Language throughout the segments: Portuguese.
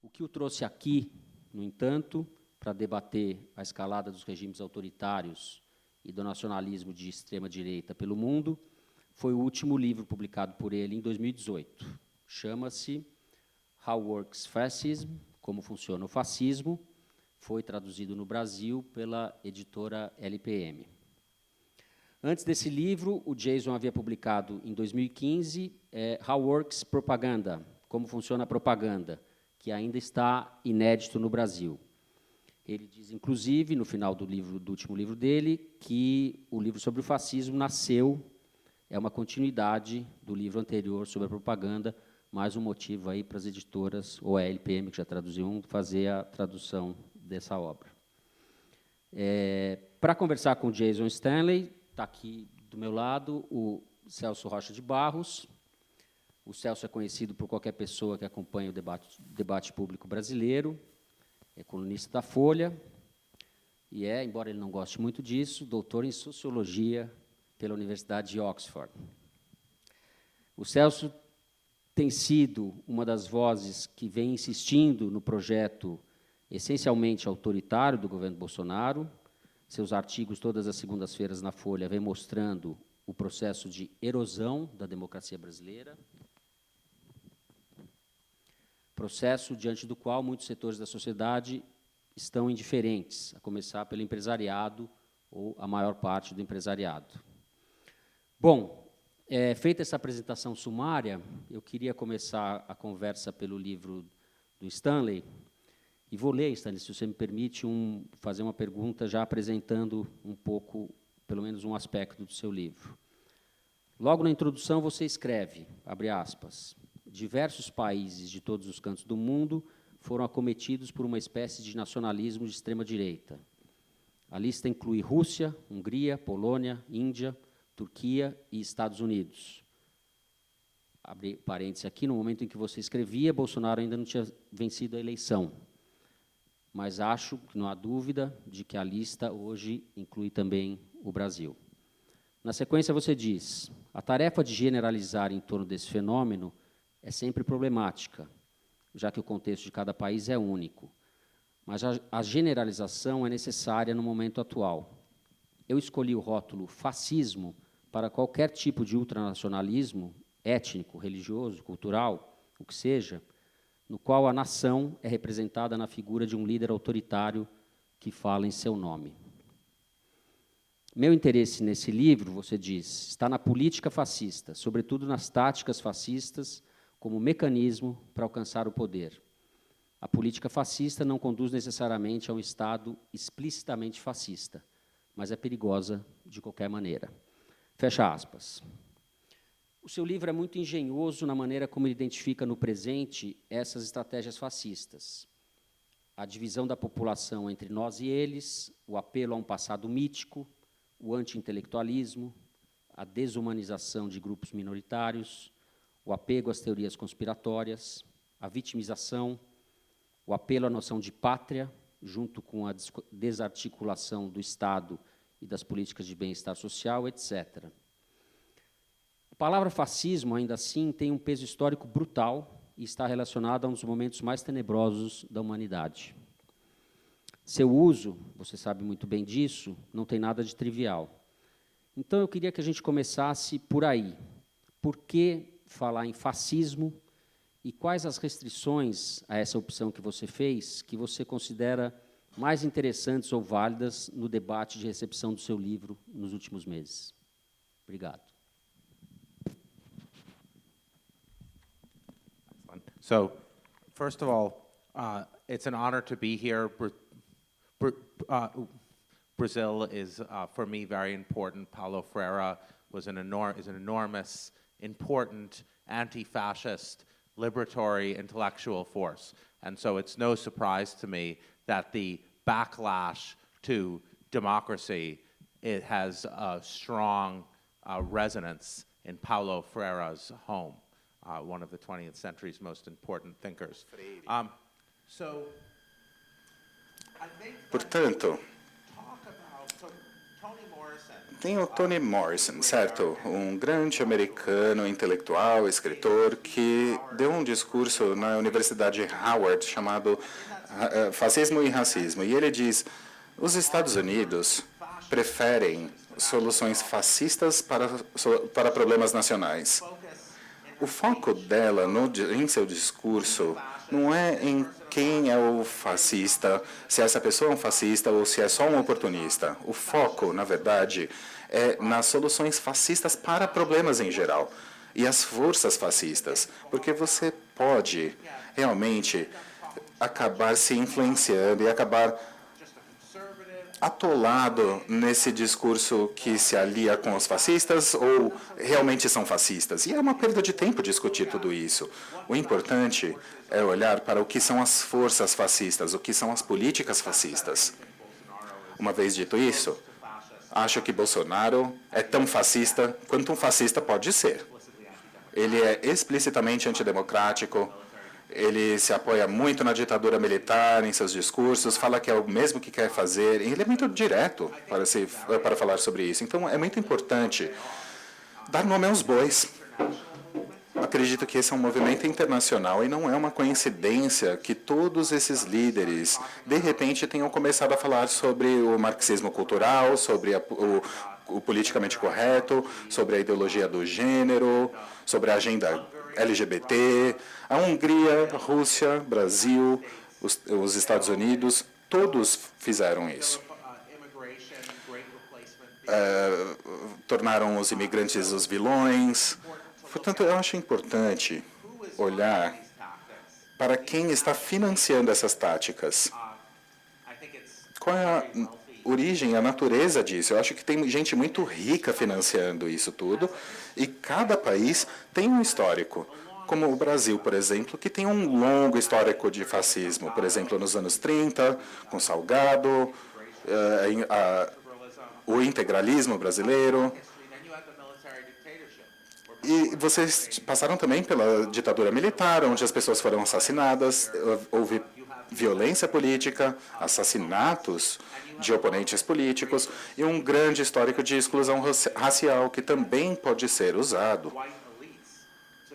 O que o trouxe aqui, no entanto, para debater a escalada dos regimes autoritários e do nacionalismo de extrema-direita pelo mundo, foi o último livro publicado por ele em 2018. Chama-se How Works Fascism? Como Funciona o Fascismo? Foi traduzido no Brasil pela editora LPM. Antes desse livro, o Jason havia publicado, em 2015, How Works Propaganda? Como Funciona a Propaganda? Que ainda está inédito no Brasil. Ele diz, inclusive, no final do último livro dele, que o livro sobre o fascismo é uma continuidade do livro anterior sobre a propaganda, mais um motivo aí para as editoras, ou a LPM, que já traduziu fazer a tradução dessa obra. Para conversar com o Jason Stanley, está aqui do meu lado o Celso Rocha de Barros. O Celso é conhecido por qualquer pessoa que acompanha o debate público brasileiro, é colunista da Folha, e embora ele não goste muito disso, doutor em Sociologia pela Universidade de Oxford. O Celso tem sido uma das vozes que vem insistindo no projeto essencialmente autoritário do governo Bolsonaro. Seus artigos, todas as segundas-feiras na Folha, vêm mostrando o processo de erosão da democracia brasileira, processo diante do qual muitos setores da sociedade estão indiferentes, a começar pelo empresariado, ou a maior parte do empresariado. Bom, feita essa apresentação sumária, eu queria começar a conversa pelo livro do Stanley, e vou ler, Stanley, se você me permite, fazer uma pergunta já apresentando um pouco, pelo menos um aspecto do seu livro. Logo na introdução você escreve, abre aspas, diversos países de todos os cantos do mundo foram acometidos por uma espécie de nacionalismo de extrema-direita. A lista inclui Rússia, Hungria, Polônia, Índia, Turquia e Estados Unidos. Abre parênteses aqui, no momento em que você escrevia, Bolsonaro ainda não tinha vencido a eleição. Mas acho que não há dúvida de que a lista hoje inclui também o Brasil. Na sequência, você diz, a tarefa de generalizar em torno desse fenômeno é sempre problemática, já que o contexto de cada país é único. Mas a generalização é necessária no momento atual. Eu escolhi o rótulo fascismo para qualquer tipo de ultranacionalismo, étnico, religioso, cultural, o que seja, no qual a nação é representada na figura de um líder autoritário que fala em seu nome. Meu interesse nesse livro, você diz, está na política fascista, sobretudo nas táticas fascistas, como mecanismo para alcançar o poder. A política fascista não conduz necessariamente a um Estado explicitamente fascista, mas é perigosa de qualquer maneira. Fecha aspas. O seu livro é muito engenhoso na maneira como ele identifica no presente essas estratégias fascistas. A divisão da população entre nós e eles, o apelo a um passado mítico, o anti-intelectualismo, a desumanização de grupos minoritários, o apego às teorias conspiratórias, a vitimização, o apelo à noção de pátria, junto com a desarticulação do Estado e das políticas de bem-estar social, etc. A palavra fascismo, ainda assim, tem um peso histórico brutal e está relacionada a um dos momentos mais tenebrosos da humanidade. Seu uso, você sabe muito bem disso, não tem nada de trivial. Então, eu queria que a gente começasse por aí. Por que falar em fascismo e quais as restrições a essa opção que você fez, que você considera mais interessantes ou válidas no debate de recepção do seu livro nos últimos meses? Obrigado. So, first of all, it's an honor to be here. Brazil is, for me, very important. Paulo Freire is an enormous, important, anti-fascist, liberatory, intellectual force. And so it's no surprise to me that the backlash to democracy, it has a strong resonance in Paulo Freire's home. One of the 20th century's most important thinkers. Portanto, Tem o Toni Morrison, certo? Um grande americano, intelectual, escritor, que deu um discurso na Universidade Howard chamado Fascismo e Racismo. E ele diz: os Estados Unidos preferem soluções fascistas para problemas nacionais. O foco dela em seu discurso não é em quem é o fascista, se essa pessoa é um fascista ou se é só um oportunista. O foco, na verdade, é nas soluções fascistas para problemas em geral e as forças fascistas, porque você pode realmente acabar se influenciando e acabar atolado nesse discurso que se alia com os fascistas ou realmente são fascistas. E é uma perda de tempo discutir tudo isso. O importante é olhar para o que são as forças fascistas, o que são as políticas fascistas. Uma vez dito isso, acho que Bolsonaro é tão fascista quanto um fascista pode ser. Ele é explicitamente antidemocrático, ele se apoia muito na ditadura militar em seus discursos, fala que é o mesmo que quer fazer, e ele é muito direto para falar sobre isso. Então, é muito importante dar nome aos bois. Acredito que esse é um movimento internacional e não é uma coincidência que todos esses líderes, de repente, tenham começado a falar sobre o marxismo cultural, sobre o politicamente correto, sobre a ideologia do gênero, sobre a agenda LGBT. A Hungria, a Rússia, Brasil, os Estados Unidos, todos fizeram isso. Tornaram os imigrantes os vilões. Portanto, eu acho importante olhar para quem está financiando essas táticas. Qual é a origem, a natureza disso? Eu acho que tem gente muito rica financiando isso tudo, e cada país tem um histórico. Como o Brasil, por exemplo, que tem um longo histórico de fascismo. Por exemplo, nos anos 30, com Salgado, o integralismo brasileiro. E vocês passaram também pela ditadura militar, onde as pessoas foram assassinadas, houve violência política, assassinatos de oponentes políticos e um grande histórico de exclusão racial que também pode ser usado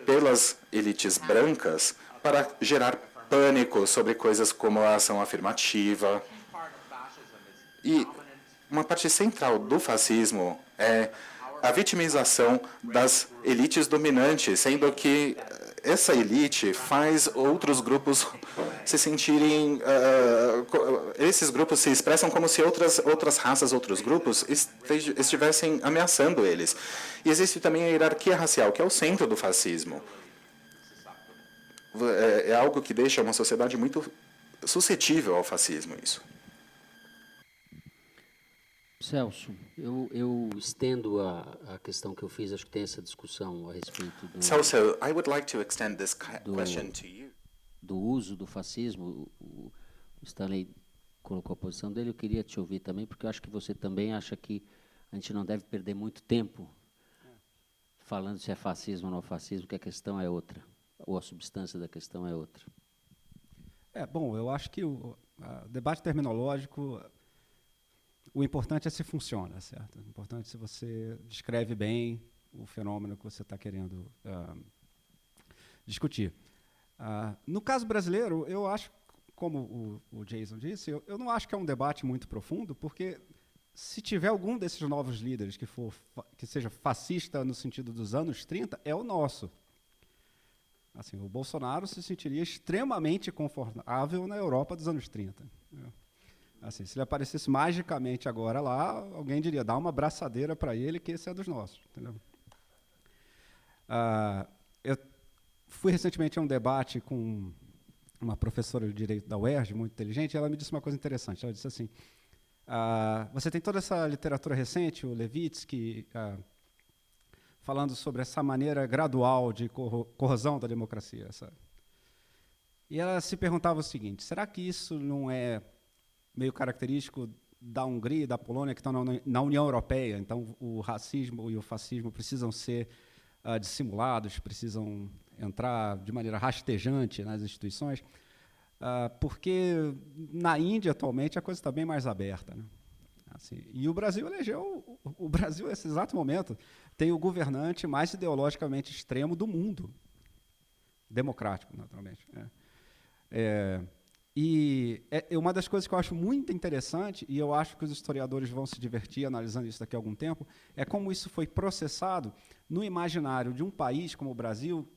pelas elites brancas para gerar pânico sobre coisas como a ação afirmativa. E uma parte central do fascismo é a vitimização das elites dominantes, sendo que essa elite faz outros grupos se sentirem... esses grupos se expressam como se outras raças, outros grupos estivessem ameaçando eles. E existe também a hierarquia racial, que é o centro do fascismo. É algo que deixa uma sociedade muito suscetível ao fascismo, isso. Celso, eu estendo a questão que eu fiz, acho que tem essa discussão a respeito Celso, I would like to extend this question to you. do uso do fascismo. O Stanley colocou a posição dele, eu queria te ouvir também, porque eu acho que você também acha que a gente não deve perder muito tempo falando se é fascismo ou não fascismo, que a questão é outra, ou a substância da questão é outra. Bom, eu acho que o debate terminológico, o importante é se funciona, certo? O importante é se você descreve bem o fenômeno que você está querendo discutir. No caso brasileiro, eu acho, como o Jason disse, eu não acho que é um debate muito profundo, porque se tiver algum desses novos líderes que seja fascista no sentido dos anos 30, é o nosso. Assim, o Bolsonaro se sentiria extremamente confortável na Europa dos anos 30. Assim, se ele aparecesse magicamente agora lá, alguém diria, dá uma abraçadeira para ele, que esse é dos nossos. Entendeu? Eu fui recentemente a um debate com uma professora de Direito da UERJ, muito inteligente, e ela me disse uma coisa interessante. Ela disse assim, você tem toda essa literatura recente, o Levitsky, falando sobre essa maneira gradual de corrosão da democracia. E ela se perguntava o seguinte, será que isso não é meio característico da Hungria e da Polônia, que estão na União Europeia? Então, o racismo e o fascismo precisam ser dissimulados, precisam entrar de maneira rastejante nas instituições, porque na Índia, atualmente, a coisa está bem mais aberta, né? Assim, e o Brasil elegeu, o Brasil, nesse exato momento, tem o governante mais ideologicamente extremo do mundo. Democrático, naturalmente. E uma das coisas que eu acho muito interessante, e eu acho que os historiadores vão se divertir analisando isso daqui a algum tempo, é como isso foi processado no imaginário de um país como o Brasil,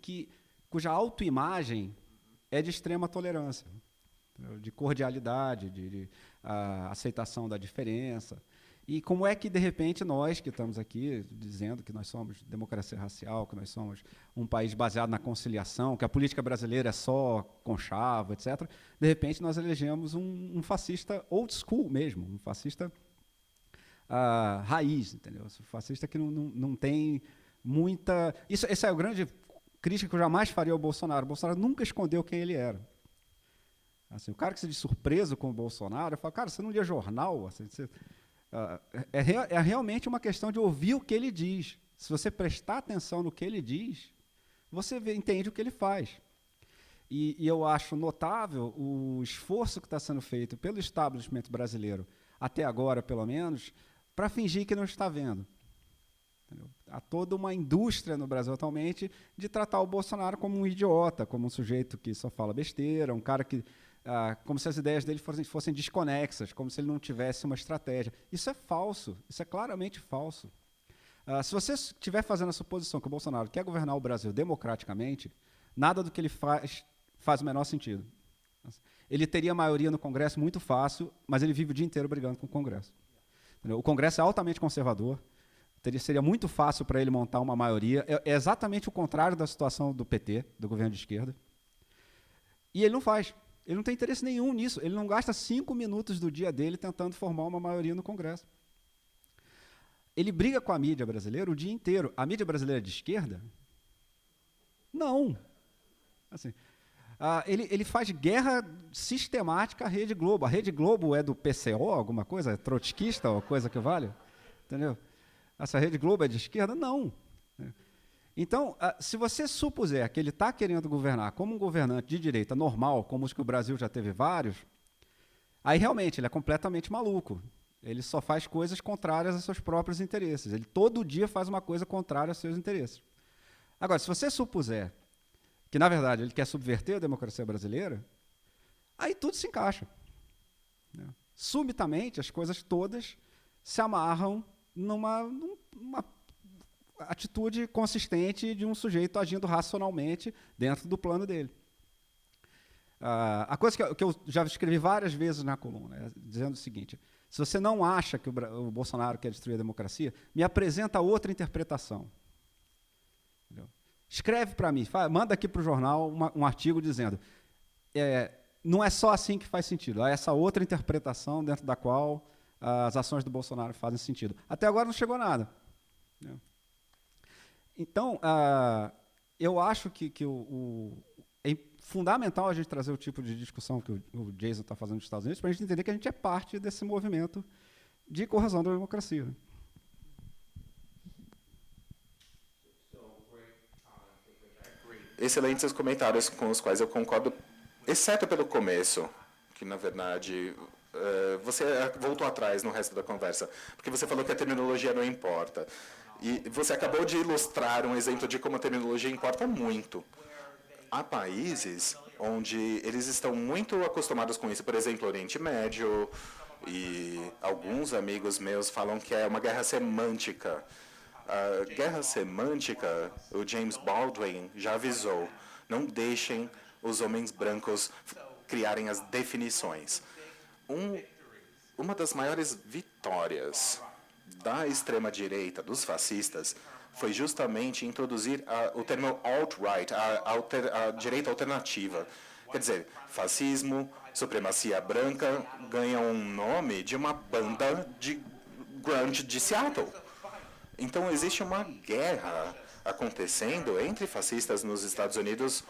cuja autoimagem é de extrema tolerância, de cordialidade, de aceitação da diferença. E como é que, de repente, nós que estamos aqui dizendo que nós somos democracia racial, que nós somos um país baseado na conciliação, que a política brasileira é só conchavo, etc., de repente nós elegemos um fascista old school mesmo, um fascista raiz, entendeu? Um fascista que não tem muita... Essa é a grande crítica que eu jamais faria ao Bolsonaro. O Bolsonaro nunca escondeu quem ele era. Assim, o cara que se diz surpreso com o Bolsonaro, eu falo, cara, você não lia jornal? Assim, é realmente uma questão de ouvir o que ele diz. Se você prestar atenção no que ele diz, você entende o que ele faz. E eu acho notável o esforço que está sendo feito pelo establishment brasileiro, até agora, pelo menos, para fingir que não está vendo. Entendeu? Há toda uma indústria no Brasil atualmente de tratar o Bolsonaro como um idiota, como um sujeito que só fala besteira, um cara que... como se as ideias dele fossem desconexas, como se ele não tivesse uma estratégia. Isso é falso, isso é claramente falso. Se você estiver fazendo a suposição que o Bolsonaro quer governar o Brasil democraticamente, nada do que ele faz o menor sentido. Ele teria maioria no Congresso muito fácil, mas ele vive o dia inteiro brigando com o Congresso. Entendeu? O Congresso é altamente conservador, seria muito fácil para ele montar uma maioria. É exatamente o contrário da situação do PT, do governo de esquerda. E ele não faz. Ele não tem interesse nenhum nisso. Ele não gasta 5 minutos do dia dele tentando formar uma maioria no Congresso. Ele briga com a mídia brasileira o dia inteiro. A mídia brasileira é de esquerda? Não. Assim, ele faz guerra sistemática à Rede Globo. A Rede Globo é do PCO, alguma coisa? É trotskista ou coisa que vale? Entendeu? Essa Rede Globo é de esquerda? Não. Então, se você supuser que ele está querendo governar como um governante de direita normal, como os que o Brasil já teve vários, aí realmente ele é completamente maluco. Ele só faz coisas contrárias aos seus próprios interesses. Ele todo dia faz uma coisa contrária aos seus interesses. Agora, se você supuser que, na verdade, ele quer subverter a democracia brasileira, aí tudo se encaixa. Subitamente, as coisas todas se amarram numa atitude consistente de um sujeito agindo racionalmente dentro do plano dele. A coisa que eu já escrevi várias vezes na coluna, dizendo o seguinte: se você não acha que o Bolsonaro quer destruir a democracia, me apresenta outra interpretação. Entendeu? Escreve para mim, manda aqui para o jornal um artigo dizendo não é só assim que faz sentido, há essa outra interpretação dentro da qual as ações do Bolsonaro fazem sentido. Até agora não chegou nada. Entendeu? Então, eu acho que é fundamental a gente trazer o tipo de discussão que o Jason está fazendo nos Estados Unidos para a gente entender que a gente é parte desse movimento de corrosão da democracia. Excelentes os comentários com os quais eu concordo, exceto pelo começo, que, na verdade, você voltou atrás no resto da conversa, porque você falou que a terminologia não importa. E você acabou de ilustrar um exemplo de como a terminologia importa muito. Há países onde eles estão muito acostumados com isso, por exemplo, Oriente Médio, e alguns amigos meus falam que é uma guerra semântica. A guerra semântica, o James Baldwin já avisou, não deixem os homens brancos criarem as definições. Uma das maiores vitórias da extrema-direita, dos fascistas, foi justamente introduzir o termo alt-right, a direita alternativa. Quer dizer, fascismo, supremacia branca, ganham um nome de uma banda de grunge de Seattle. Então, existe uma guerra acontecendo entre fascistas nos Estados Unidos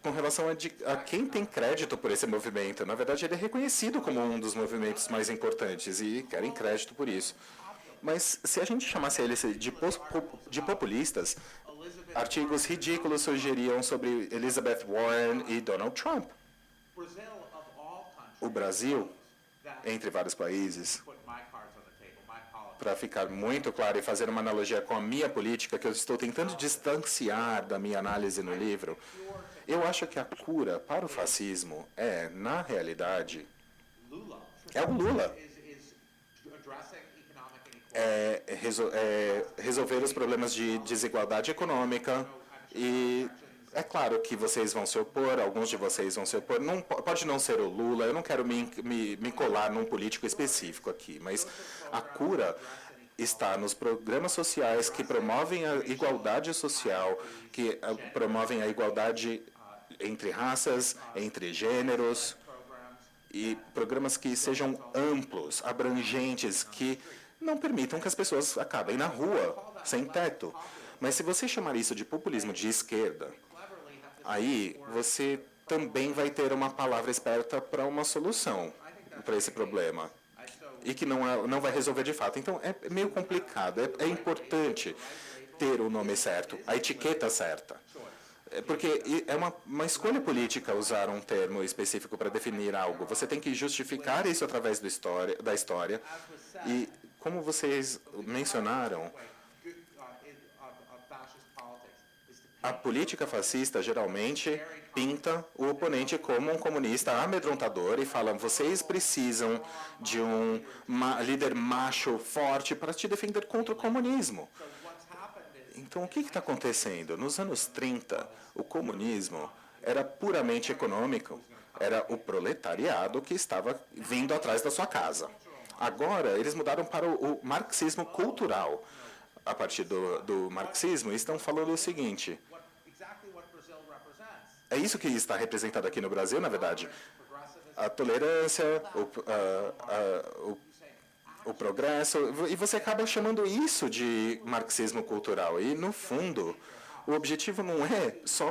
com relação a quem tem crédito por esse movimento. Na verdade, ele é reconhecido como um dos movimentos mais importantes e querem crédito por isso. Mas se a gente chamasse eles de populistas, artigos ridículos surgiriam sobre Elizabeth Warren e Donald Trump. O Brasil, entre vários países, para ficar muito claro e fazer uma analogia com a minha política, que eu estou tentando distanciar da minha análise no livro, eu acho que a cura para o fascismo é, na realidade, é o Lula. Resolver os problemas de desigualdade econômica e é claro que vocês vão se opor, alguns de vocês vão se opor. Não, pode não ser o Lula, eu não quero me colar num político específico aqui, mas a cura está nos programas sociais que promovem a igualdade social, que promovem a igualdade entre raças, entre gêneros, e programas que sejam amplos, abrangentes, que não permitam que as pessoas acabem na rua, sem teto. Mas se você chamar isso de populismo de esquerda, aí você também vai ter uma palavra esperta para uma solução para esse problema. E que não vai resolver de fato. Então, é meio complicado. É importante ter o nome certo, a etiqueta certa. Porque é uma escolha política usar um termo específico para definir algo. Você tem que justificar isso através da história. E, como vocês mencionaram, a política fascista geralmente pinta o oponente como um comunista amedrontador e fala: vocês precisam de um líder macho forte para te defender contra o comunismo. Então, o que está acontecendo? Nos anos 30, o comunismo era puramente econômico. Era o proletariado que estava vindo atrás da sua casa. Agora, eles mudaram para o marxismo cultural. A partir do marxismo, estão falando o seguinte: é isso que está representado aqui no Brasil, na verdade. A tolerância, o progresso, e você acaba chamando isso de marxismo cultural. E, no fundo, o objetivo não é só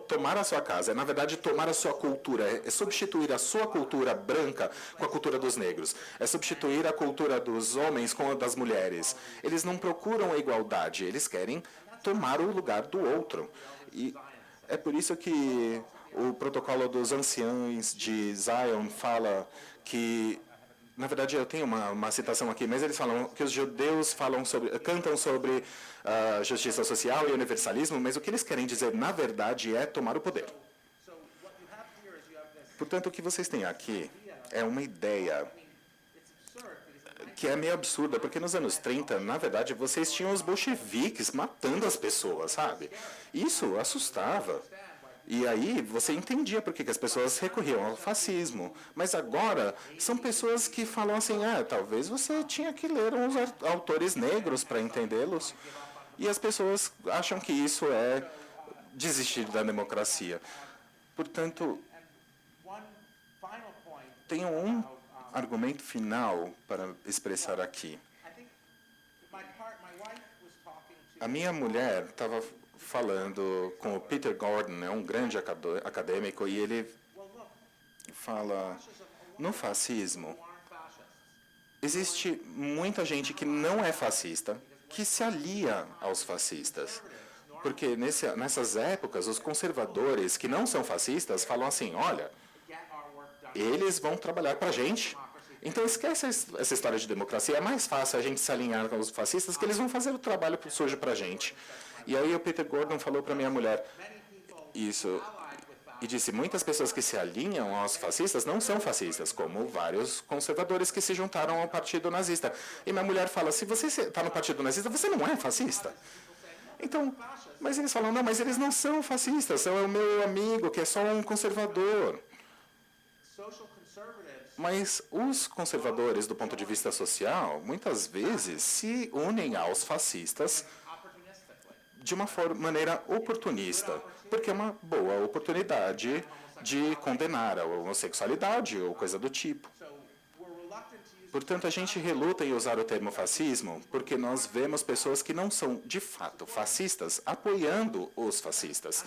tomar a sua casa, é, na verdade, tomar a sua cultura, é substituir a sua cultura branca com a cultura dos negros, é substituir a cultura dos homens com a das mulheres. Eles não procuram a igualdade, eles querem tomar o lugar do outro. E é por isso que o protocolo dos anciãos de Zion fala que, na verdade, eu tenho uma citação aqui, mas eles falam que os judeus cantam sobre justiça social e universalismo, mas o que eles querem dizer, na verdade, é tomar o poder. Portanto, o que vocês têm aqui é uma ideia que é meio absurda, porque nos anos 30, na verdade, vocês tinham os bolcheviques matando as pessoas, sabe? Isso assustava. E aí você entendia por que as pessoas recorriam ao fascismo. Mas agora são pessoas que falam assim: talvez você tinha que ler uns autores negros para entendê-los. E as pessoas acham que isso é desistir da democracia. Portanto, tenho um argumento final para expressar aqui. A minha mulher estava falando com o Peter Gordon, é um grande acadêmico, e ele fala: no fascismo, existe muita gente que não é fascista, que se alia aos fascistas. Porque nessas épocas, os conservadores que não são fascistas falam assim: olha, eles vão trabalhar para a gente. Então, esquece essa história de democracia. É mais fácil a gente se alinhar com os fascistas, que eles vão fazer o trabalho sujo para a gente. E aí o Peter Gordon falou para minha mulher isso, e disse: muitas pessoas que se alinham aos fascistas não são fascistas, como vários conservadores que se juntaram ao partido nazista. E minha mulher fala: se você está no partido nazista, você não é fascista. Então, mas eles falam: não, mas eles não são fascistas, são o meu amigo, que é só um conservador. Mas os conservadores, do ponto de vista social, muitas vezes se unem aos fascistas de uma maneira oportunista, porque é uma boa oportunidade de condenar a homossexualidade ou coisa do tipo. Portanto, a gente reluta em usar o termo fascismo porque nós vemos pessoas que não são, de fato, fascistas apoiando os fascistas.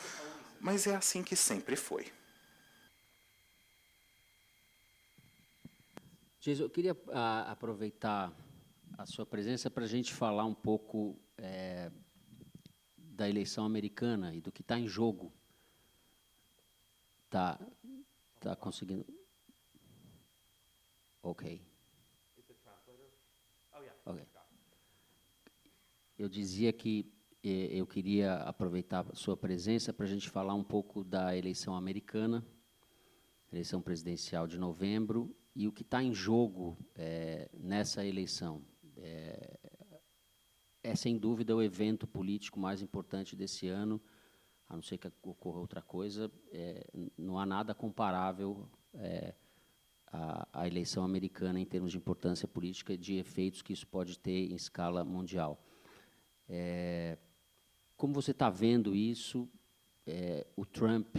Mas é assim que sempre foi. Jason, eu queria aproveitar a sua presença para a gente falar um pouco da eleição americana e do que está em jogo. Tá conseguindo? Ok. Ok. Eu dizia que eu queria aproveitar a sua presença para a gente falar um pouco da eleição americana, eleição presidencial de novembro, e o que está em jogo nessa eleição. É, sem dúvida, o evento político mais importante desse ano, a não ser que ocorra outra coisa, não há nada comparável à eleição americana em termos de importância política e de efeitos que isso pode ter em escala mundial. Como você está vendo isso, o Trump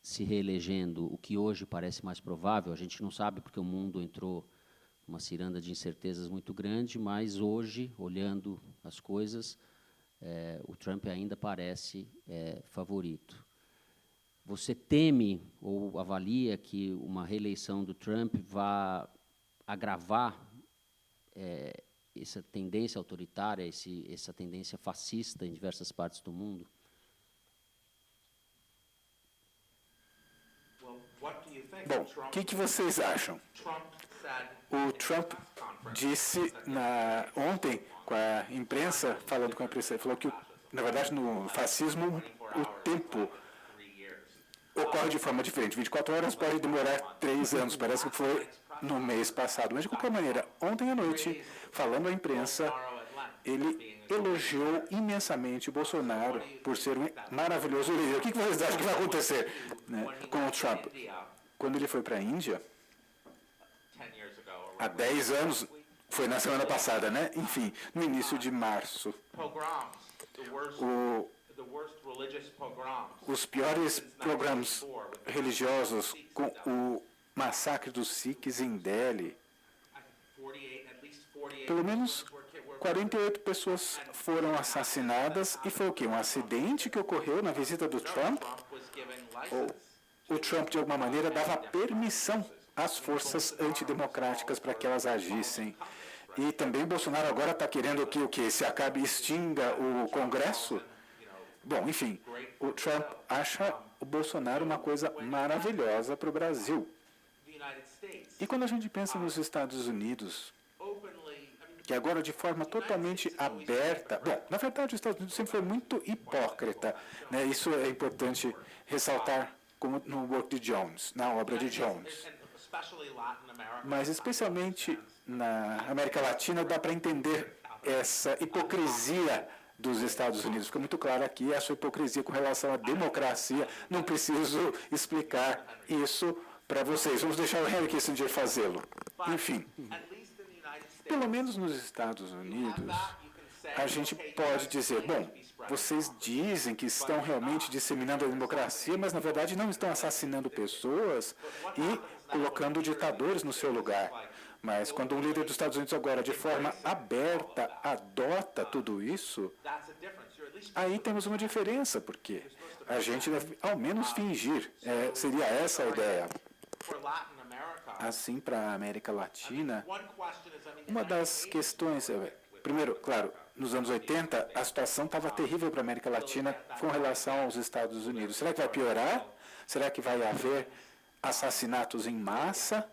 se reelegendo, o que hoje parece mais provável, a gente não sabe porque o mundo entrou numa ciranda de incertezas muito grande, mas hoje, olhando as coisas, o Trump ainda parece favorito. Você teme ou avalia que uma reeleição do Trump vá agravar essa tendência autoritária, essa tendência fascista em diversas partes do mundo? Bom, o que vocês acham? O Trump disse ontem com a imprensa, falando com a imprensa, falou que, na verdade, no fascismo, o tempo ocorre de forma diferente. 24 horas pode demorar 3 anos, parece que foi no mês passado. Mas, de qualquer maneira, ontem à noite, falando à imprensa, ele elogiou imensamente o Bolsonaro por ser um maravilhoso líder. O que vocês acham que vai acontecer, né, com o Trump? Quando ele foi para a Índia, há 10 anos, foi na semana passada, né? Enfim, no início de março, os piores programas religiosos, com o massacre dos Sikhs em Delhi, pelo menos 48 pessoas foram assassinadas, e foi o quê? Um acidente que ocorreu na visita do Trump? Ou o Trump, de alguma maneira, dava permissão às forças antidemocráticas para que elas agissem? E também Bolsonaro agora está querendo que o quê? Se acabe e extinga o Congresso? Bom, enfim, o Trump acha o Bolsonaro uma coisa maravilhosa para o Brasil. E quando a gente pensa nos Estados Unidos, que agora de forma totalmente aberta... Bom, na verdade, os Estados Unidos sempre foi muito hipócrita, né? Isso é importante ressaltar, como no work de Jones, na obra de Jones. Mas, especialmente na América Latina, dá para entender essa hipocrisia dos Estados Unidos. Fica muito claro aqui a sua hipocrisia com relação à democracia. Não preciso explicar isso para vocês. Vamos deixar o Henry Kissinger fazê-lo. Enfim, pelo menos nos Estados Unidos, a gente pode dizer, bom, vocês dizem que estão realmente disseminando a democracia, mas, na verdade, não estão assassinando pessoas e colocando ditadores no seu lugar. Mas quando um líder dos Estados Unidos agora, de forma aberta, adota tudo isso, aí temos uma diferença, porque a gente deve, ao menos, fingir. Seria essa a ideia. Assim, para a América Latina, uma das questões... Primeiro, claro, nos anos 80, a situação estava terrível para a América Latina com relação aos Estados Unidos. Será que vai piorar? Será que vai haver assassinatos em massa?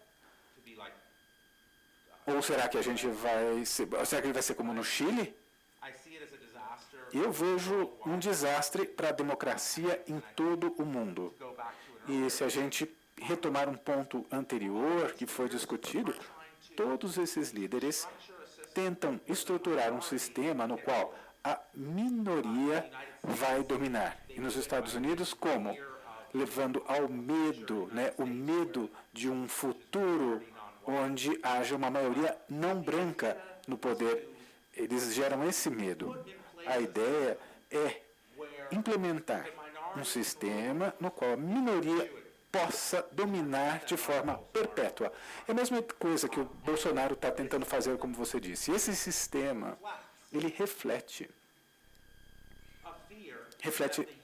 Ou será que a gente vai ser... Será que ele vai ser como no Chile? Eu vejo um desastre para a democracia em todo o mundo. E se a gente retomar um ponto anterior que foi discutido, todos esses líderes tentam estruturar um sistema no qual a minoria vai dominar. E nos Estados Unidos, como? Levando ao medo, né? O medo de um futuro onde haja uma maioria não branca no poder. Eles geram esse medo. A ideia é implementar um sistema no qual a minoria possa dominar de forma perpétua. É a mesma coisa que o Bolsonaro está tentando fazer, como você disse. Esse sistema, ele reflete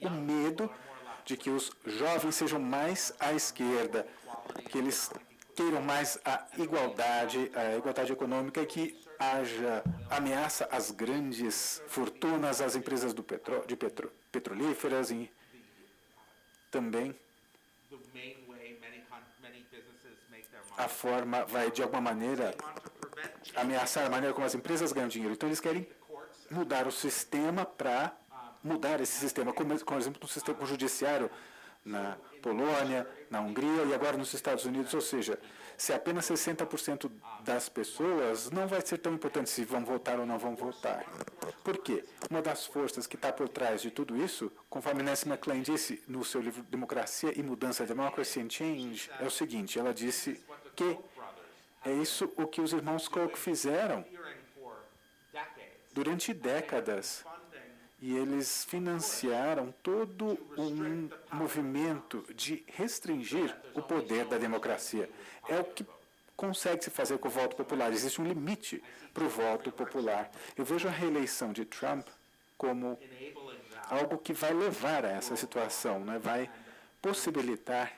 o medo de que os jovens sejam mais à esquerda, que eles queiram mais a igualdade econômica, e que haja ameaça às grandes fortunas, às empresas petrolíferas e também a forma vai, de alguma maneira, ameaçar a maneira como as empresas ganham dinheiro. Então, eles querem mudar o sistema para mudar esse sistema, como, por exemplo, no sistema judiciário na Polônia, na Hungria e agora nos Estados Unidos. Ou seja, se apenas 60% das pessoas, não vai ser tão importante se vão votar ou não vão votar. Por quê? Uma das forças que está por trás de tudo isso, conforme Nancy MacLean disse no seu livro Democracia e Mudança, Democracy and Change, é o seguinte, ela disse que é isso o que os irmãos Koch fizeram durante décadas. E eles financiaram todo um movimento de restringir o poder da democracia. É o que consegue se fazer com o voto popular. Existe um limite para o voto popular. Eu vejo a reeleição de Trump como algo que vai levar a essa situação, né? Vai possibilitar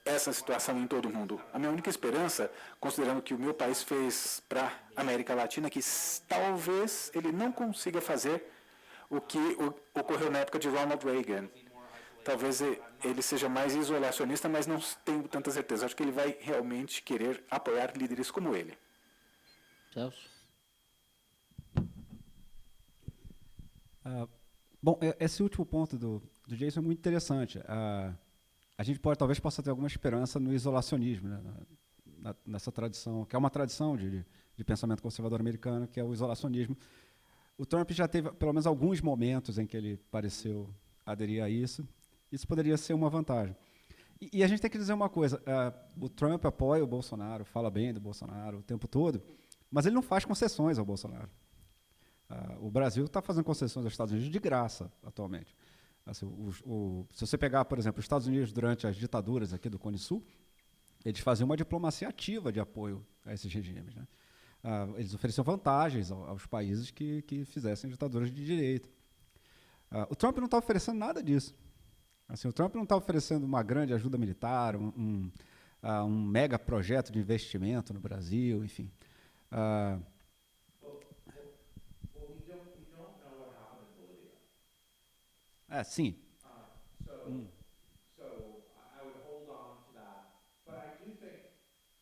essa situação em todo o mundo. A minha única esperança, considerando o que o meu país fez para a América Latina, é que talvez ele não consiga fazer o que ocorreu na época de Ronald Reagan. Talvez ele seja mais isolacionista, mas não tenho tanta certeza. Acho que ele vai realmente querer apoiar líderes como ele. Celso? Bom, esse último ponto do Jason é muito interessante. A gente talvez possa ter alguma esperança no isolacionismo, né, nessa tradição, que é uma tradição de pensamento conservador americano, que é o isolacionismo. O Trump já teve pelo menos alguns momentos em que ele pareceu aderir a isso. Isso poderia ser uma vantagem. E a gente tem que dizer uma coisa, o Trump apoia o Bolsonaro, fala bem do Bolsonaro o tempo todo, mas ele não faz concessões ao Bolsonaro. O Brasil está fazendo concessões aos Estados Unidos de graça, atualmente. Assim, se você pegar, por exemplo, os Estados Unidos durante as ditaduras aqui do Cone Sul, eles faziam uma diplomacia ativa de apoio a esses regimes, né? Eles ofereciam vantagens aos países que fizessem ditaduras de direita. O Trump não está oferecendo nada disso. Assim, o Trump não está oferecendo uma grande ajuda militar, um mega projeto de investimento no Brasil, enfim. Sim. So I would hold on to that. But I do think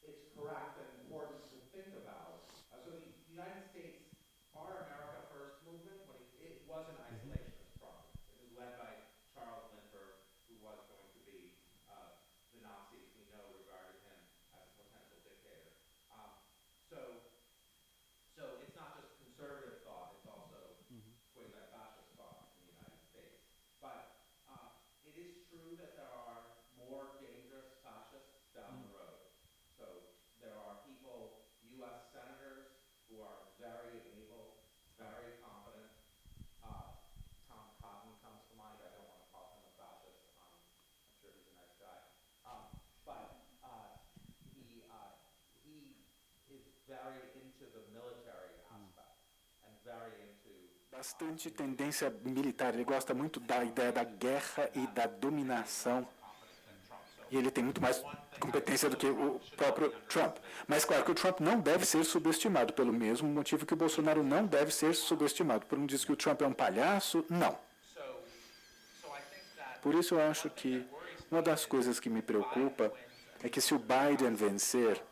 it's correct and important to think about. So the United States, our America First movement, it was an isolationist project. It was led by Charles Lindbergh, who was going to be the Nazis we know regarded him as a potential dictator. So it's not just conservative thought, it's also quasi-fascist thought in the United States. But it is true that there are more dangerous fascists down the road. So there are people, U.S. senators, who are very able, very competent. Tom Cotton comes to mind. I don't want to call him a fascist. I'm sure he's a nice guy. But he is very into the military aspect and very into Bastante tendência militar. Ele gosta muito da ideia da guerra e da dominação. E ele tem muito mais competência do que o próprio Trump. Mas, claro, que o Trump não deve ser subestimado, pelo mesmo motivo que o Bolsonaro não deve ser subestimado. Por um diz que o Trump é um palhaço, não. Por isso, eu acho que uma das coisas que me preocupa é que se o Biden vencer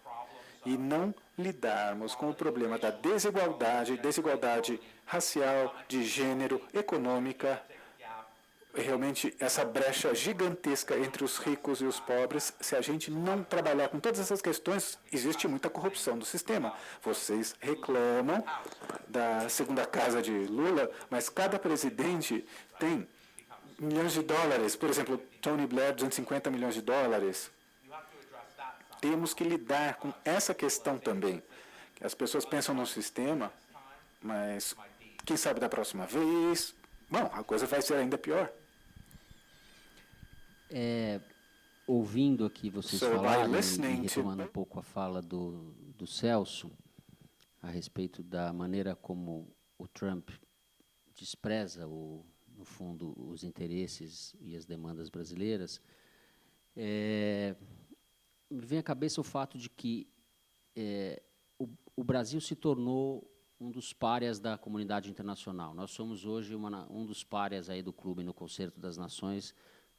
e não lidarmos com o problema da desigualdade racial, de gênero, econômica, realmente essa brecha gigantesca entre os ricos e os pobres, se a gente não trabalhar com todas essas questões, existe muita corrupção no sistema. Vocês reclamam da segunda casa de Lula, mas cada presidente tem milhões de dólares. Por exemplo, Tony Blair, 250 milhões de dólares. Temos que lidar com essa questão também. As pessoas pensam no sistema, mas quem sabe da próxima vez, bom, a coisa vai ser ainda pior. Ouvindo aqui vocês So, by falarem, listening e to- retomando um pouco a fala do Celso, a respeito da maneira como o Trump despreza, no fundo, os interesses e as demandas brasileiras, me vem à cabeça o fato de que o Brasil se tornou um dos párias da comunidade internacional. Nós somos hoje um dos párias aí do clube no Concerto das Nações,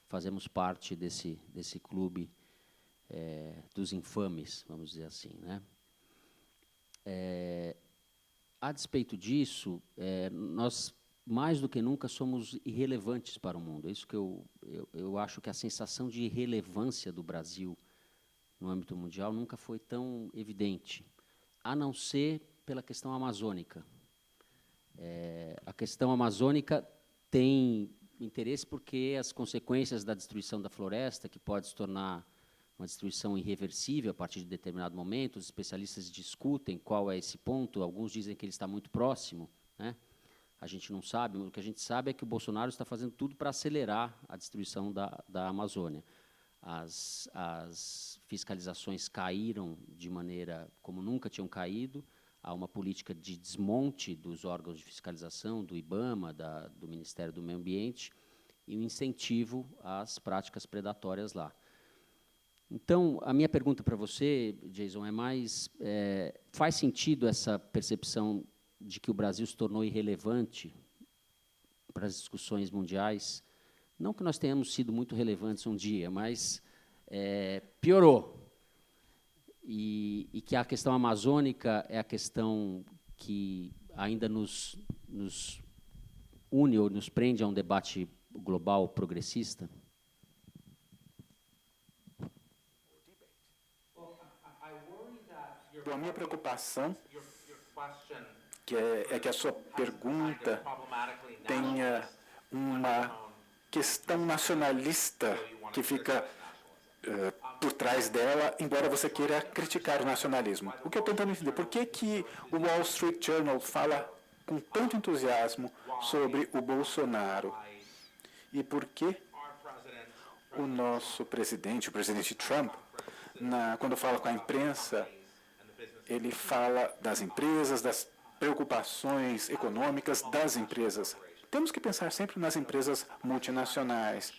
fazemos parte desse clube dos infames, vamos dizer assim, né? A despeito disso, nós, mais do que nunca, somos irrelevantes para o mundo. É isso que eu acho que a sensação de irrelevância do Brasil no âmbito mundial nunca foi tão evidente, a não ser pela questão amazônica. A questão amazônica tem interesse porque as consequências da destruição da floresta, que pode se tornar uma destruição irreversível a partir de determinado momento, os especialistas discutem qual é esse ponto, alguns dizem que ele está muito próximo, né? A gente não sabe, mas o que a gente sabe é que o Bolsonaro está fazendo tudo para acelerar a destruição da Amazônia. As fiscalizações caíram de maneira como nunca tinham caído, há uma política de desmonte dos órgãos de fiscalização, do IBAMA, do Ministério do Meio Ambiente, e um incentivo às práticas predatórias lá. Então, a minha pergunta para você, Jason, é mais, faz sentido essa percepção de que o Brasil se tornou irrelevante para as discussões mundiais? Não que nós tenhamos sido muito relevantes um dia, mas piorou. E que a questão amazônica é a questão que ainda nos une ou nos prende a um debate global progressista? A minha preocupação é que a sua pergunta tenha uma questão nacionalista que fica por trás dela, embora você queira criticar o nacionalismo. O que eu estou tentando entender, por que o Wall Street Journal fala com tanto entusiasmo sobre o Bolsonaro? E por que o nosso presidente, o presidente Trump, quando fala com a imprensa, ele fala das empresas, das preocupações econômicas das empresas? Temos que pensar sempre nas empresas multinacionais.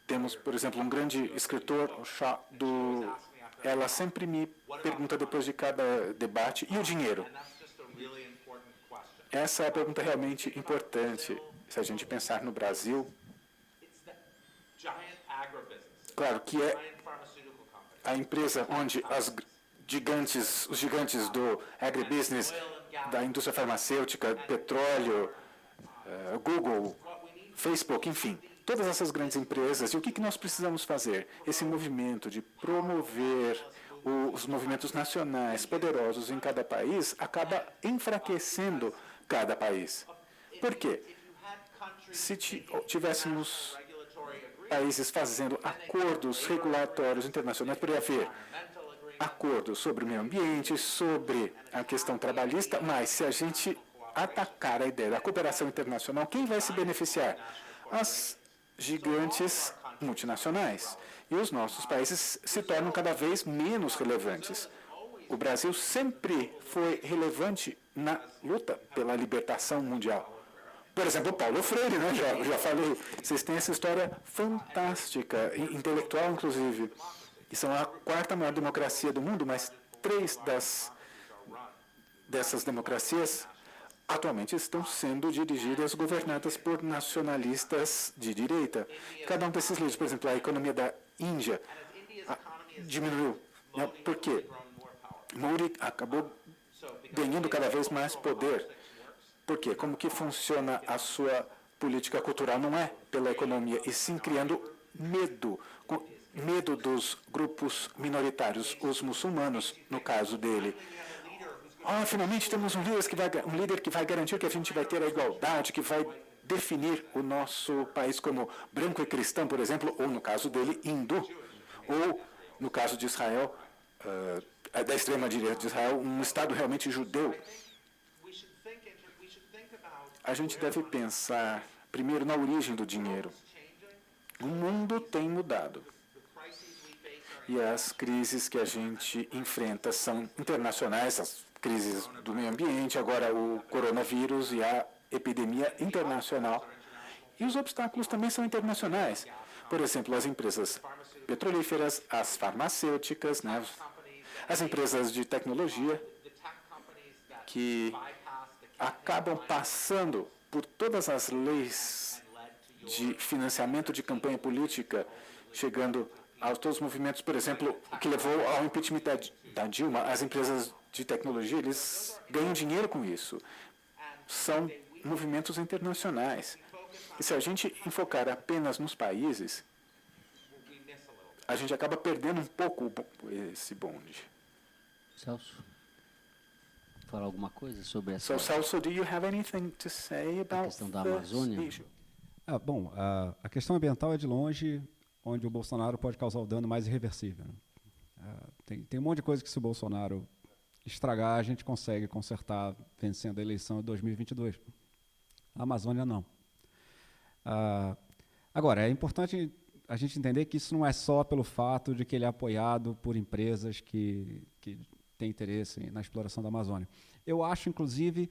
Temos, por exemplo, um grande escritor, o Shaw, ela sempre me pergunta depois de cada debate, e o dinheiro? Essa é a pergunta realmente importante. Se a gente pensar no Brasil, claro que é a empresa onde os gigantes do agribusiness, da indústria farmacêutica, petróleo, Google, Facebook, enfim, todas essas grandes empresas. E o que nós precisamos fazer? Esse movimento de promover os movimentos nacionais poderosos em cada país acaba enfraquecendo cada país. Por quê? Se tivéssemos países fazendo acordos regulatórios internacionais, poderia haver acordos sobre o meio ambiente, sobre a questão trabalhista, mas se a gente atacar a ideia da cooperação internacional, quem vai se beneficiar? As gigantes multinacionais. E os nossos países se tornam cada vez menos relevantes. O Brasil sempre foi relevante na luta pela libertação mundial. Por exemplo, Paulo Freire, né? Já falei, vocês têm essa história fantástica, intelectual, inclusive. E são a quarta maior democracia do mundo, mas 3 dessas democracias atualmente estão sendo dirigidas, governadas por nacionalistas de direita. Cada um desses líderes, por exemplo, a economia da Índia diminuiu. Por quê? Modi acabou ganhando cada vez mais poder. Por quê? Como que funciona a sua política cultural? Não é pela economia, e sim criando medo dos grupos minoritários, os muçulmanos, no caso dele. Finalmente temos um líder que vai garantir que a gente vai ter a igualdade, que vai definir o nosso país como branco e cristão, por exemplo, ou no caso dele, hindu, ou no caso de Israel, da extrema-direita de Israel, um Estado realmente judeu. A gente deve pensar, primeiro, na origem do dinheiro. O mundo tem mudado. E as crises que a gente enfrenta são internacionais, as crises do meio ambiente, agora o coronavírus e a epidemia internacional. E os obstáculos também são internacionais. Por exemplo, as empresas petrolíferas, as farmacêuticas, né, as empresas de tecnologia, que acabam passando por todas as leis de financiamento de campanha política, chegando a todos os movimentos, por exemplo, o que levou ao impeachment da Dilma, as empresas de tecnologia, eles ganham dinheiro com isso. São movimentos internacionais. E se a gente enfocar apenas nos países, a gente acaba perdendo um pouco esse bonde. Celso, falar alguma coisa sobre essa So, Celso, do you have anything to say about questão da this Amazônia? issue? Bom, a questão ambiental é de longe onde o Bolsonaro pode causar o dano mais irreversível, né? Tem um monte de coisa que, se o Bolsonaro estragar, a gente consegue consertar vencendo a eleição de 2022. A Amazônia, não. Agora, é importante a gente entender que isso não é só pelo fato de que ele é apoiado por empresas que têm interesse na exploração da Amazônia. Eu acho, inclusive,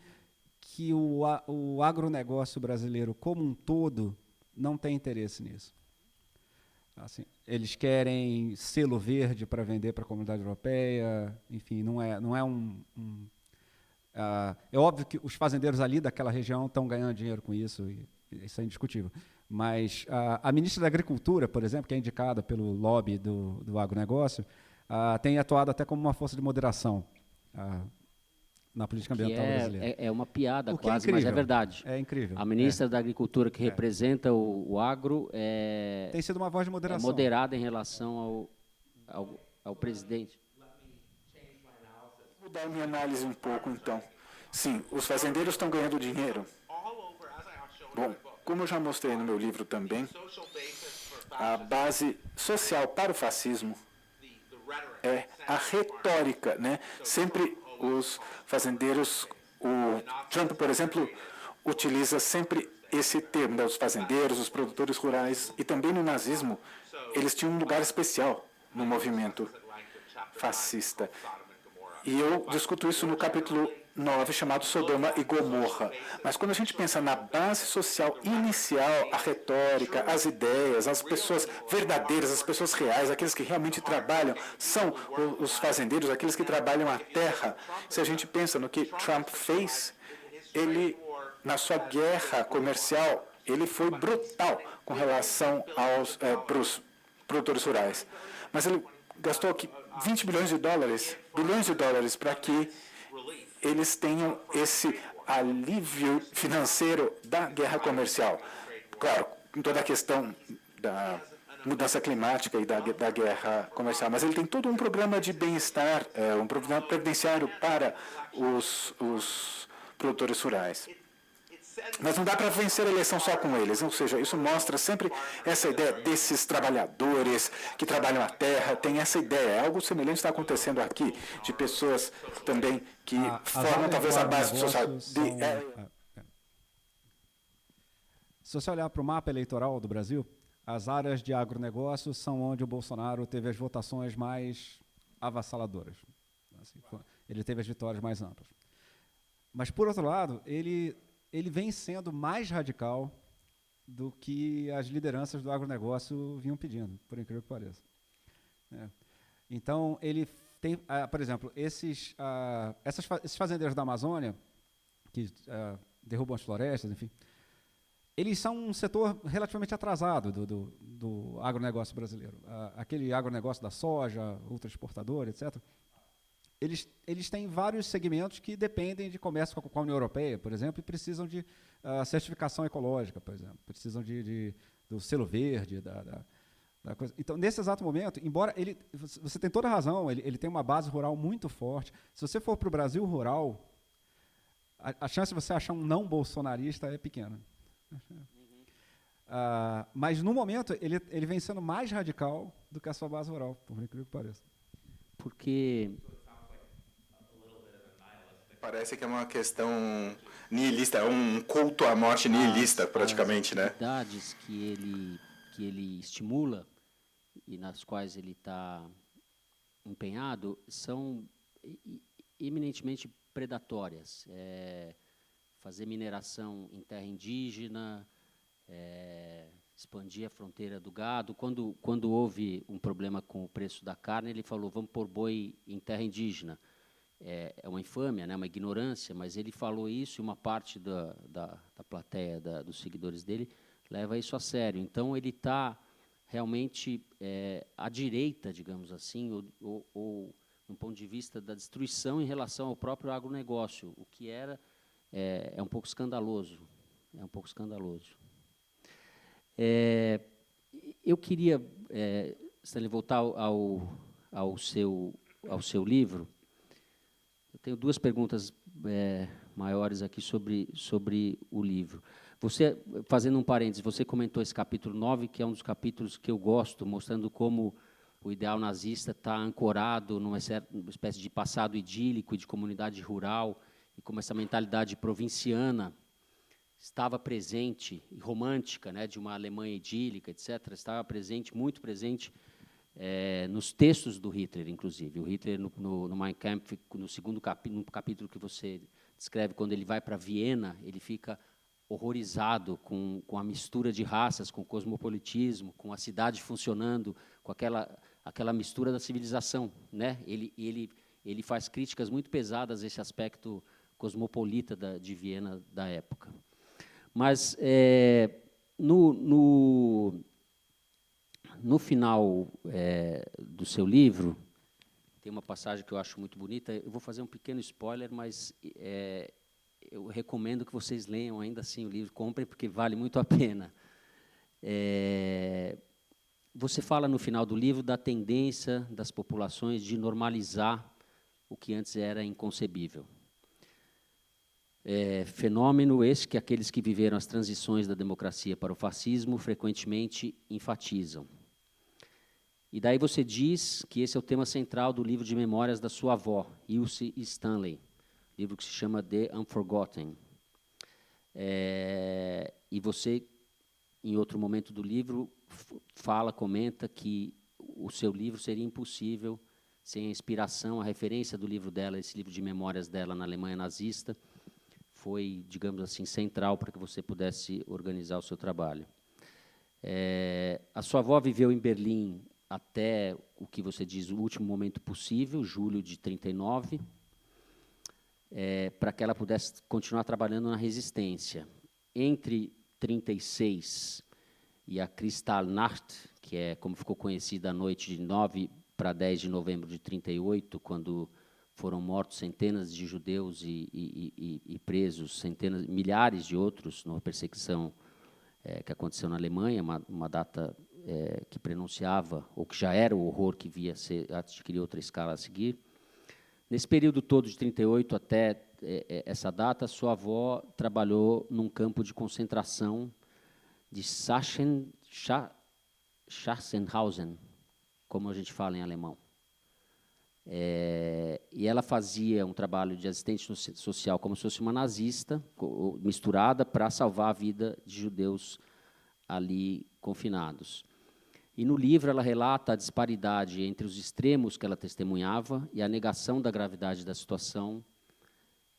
que o agronegócio brasileiro como um todo não tem interesse nisso. Assim, eles querem selo verde para vender para a comunidade europeia, enfim, não é é óbvio que os fazendeiros ali daquela região estão ganhando dinheiro com isso, e isso é indiscutível. Mas a ministra da Agricultura, por exemplo, que é indicada pelo lobby do agronegócio, tem atuado até como uma força de moderação na política ambiental brasileira. É uma piada O que é quase, mas é incrível. verdade. É incrível. A ministra da Agricultura, que representa o agro, Tem sido uma voz de é moderação. moderada em relação ao presidente. Vou mudar a minha análise um pouco, então. Sim, os fazendeiros estão ganhando dinheiro. Bom, como eu já mostrei no meu livro também, a base social para o fascismo é a retórica, né? Sempre os fazendeiros, o Trump, por exemplo, utiliza sempre esse termo, né? Os fazendeiros, os produtores rurais, e também no nazismo, eles tinham um lugar especial no movimento fascista. E eu discuto isso no capítulo 9, chamado Sodoma e Gomorra. Mas quando a gente pensa na base social inicial, a retórica, as ideias, as pessoas verdadeiras, as pessoas reais, aqueles que realmente trabalham, são os fazendeiros, aqueles que trabalham a terra. Se a gente pensa no que Trump fez, ele, na sua guerra comercial, ele foi brutal com relação aos produtores rurais. Mas ele gastou aqui 20 bilhões de dólares, para que eles tenham esse alívio financeiro da guerra comercial. Claro, com toda a questão da mudança climática e da guerra comercial, mas ele tem todo um programa de bem-estar, um programa previdenciário para os produtores rurais. Mas não dá para vencer a eleição só com eles, ou seja, isso mostra sempre essa ideia desses trabalhadores que trabalham a terra, tem essa ideia, algo semelhante está acontecendo aqui, de pessoas também que formam talvez a base social. Se você olhar para o mapa eleitoral do Brasil, as áreas de agronegócio são onde o Bolsonaro teve as votações mais avassaladoras. Assim, ele teve as vitórias mais amplas. Mas, por outro lado, ele vem sendo mais radical do que as lideranças do agronegócio vinham pedindo, por incrível que pareça. Então, ele tem, por exemplo, esses fazendeiros da Amazônia, que derrubam as florestas, enfim, eles são um setor relativamente atrasado do agronegócio brasileiro. Aquele agronegócio da soja, ultraexportador, etc., eles têm vários segmentos que dependem de comércio com a União Europeia, por exemplo, e precisam de certificação ecológica, por exemplo, precisam do selo verde, da coisa. Então, nesse exato momento, embora você tem toda a razão, ele tem uma base rural muito forte. Se você for para o Brasil rural, a chance de você achar um não bolsonarista é pequena. Mas, no momento, ele vem sendo mais radical do que a sua base rural, por incrível que pareça. Porque Parece que é uma questão nihilista, é um culto à morte nihilista, praticamente, né? As atividades que ele estimula e nas quais ele está empenhado são eminentemente predatórias. Fazer mineração em terra indígena, expandir a fronteira do gado. Quando houve um problema com o preço da carne, ele falou, vamos pôr boi em terra indígena. É uma infâmia, né, uma ignorância, mas ele falou isso e uma parte da plateia, dos seguidores dele, leva isso a sério. Então, ele está realmente à direita, digamos assim, ou um ponto de vista da destruição em relação ao próprio agronegócio, o que é um pouco escandaloso. É um pouco escandaloso. Eu queria, Stanley, voltar ao seu livro. Eu tenho duas perguntas maiores aqui sobre o livro. Você, fazendo um parênteses, você comentou esse capítulo 9, que é um dos capítulos que eu gosto, mostrando como o ideal nazista está ancorado numa espécie de passado idílico e de comunidade rural, e como essa mentalidade provinciana estava presente, e romântica, né, de uma Alemanha idílica, etc., estava presente, muito presente, nos textos do Hitler, inclusive. O Hitler, no Mein Kampf, no segundo no capítulo que você descreve, quando ele vai para Viena, ele fica horrorizado com a mistura de raças, com o cosmopolitismo, com a cidade funcionando, com aquela mistura da civilização, né? Ele faz críticas muito pesadas a esse aspecto cosmopolita de Viena da época. Mas, no final do seu livro, tem uma passagem que eu acho muito bonita. Eu vou fazer um pequeno spoiler, mas eu recomendo que vocês leiam ainda assim o livro, comprem, porque vale muito a pena. Você fala no final do livro da tendência das populações de normalizar o que antes era inconcebível. Fenômeno esse que aqueles que viveram as transições da democracia para o fascismo frequentemente enfatizam. E daí você diz que esse é o tema central do livro de memórias da sua avó, Ilse Stanley, livro que se chama The Unforgotten. E você, em outro momento do livro, comenta que o seu livro seria impossível sem a inspiração, a referência do livro dela, esse livro de memórias dela na Alemanha nazista, foi, digamos assim, central para que você pudesse organizar o seu trabalho. A sua avó viveu em Berlim até o que você diz, o último momento possível, julho de 1939, para que ela pudesse continuar trabalhando na resistência. Entre 1936 e a Kristallnacht, que é como ficou conhecida a noite de 9 para 10 de novembro de 1938, quando foram mortos centenas de judeus e presos milhares de outros numa perseguição que aconteceu na Alemanha, uma data que prenunciava, ou que já era o horror que via adquirir outra escala a seguir. Nesse período todo de 1938 até essa data, sua avó trabalhou num campo de concentração de Sachsenhausen, como a gente fala em alemão. E ela fazia um trabalho de assistente social como se fosse uma nazista, misturada para salvar a vida de judeus ali confinados. E no livro ela relata a disparidade entre os extremos que ela testemunhava e a negação da gravidade da situação,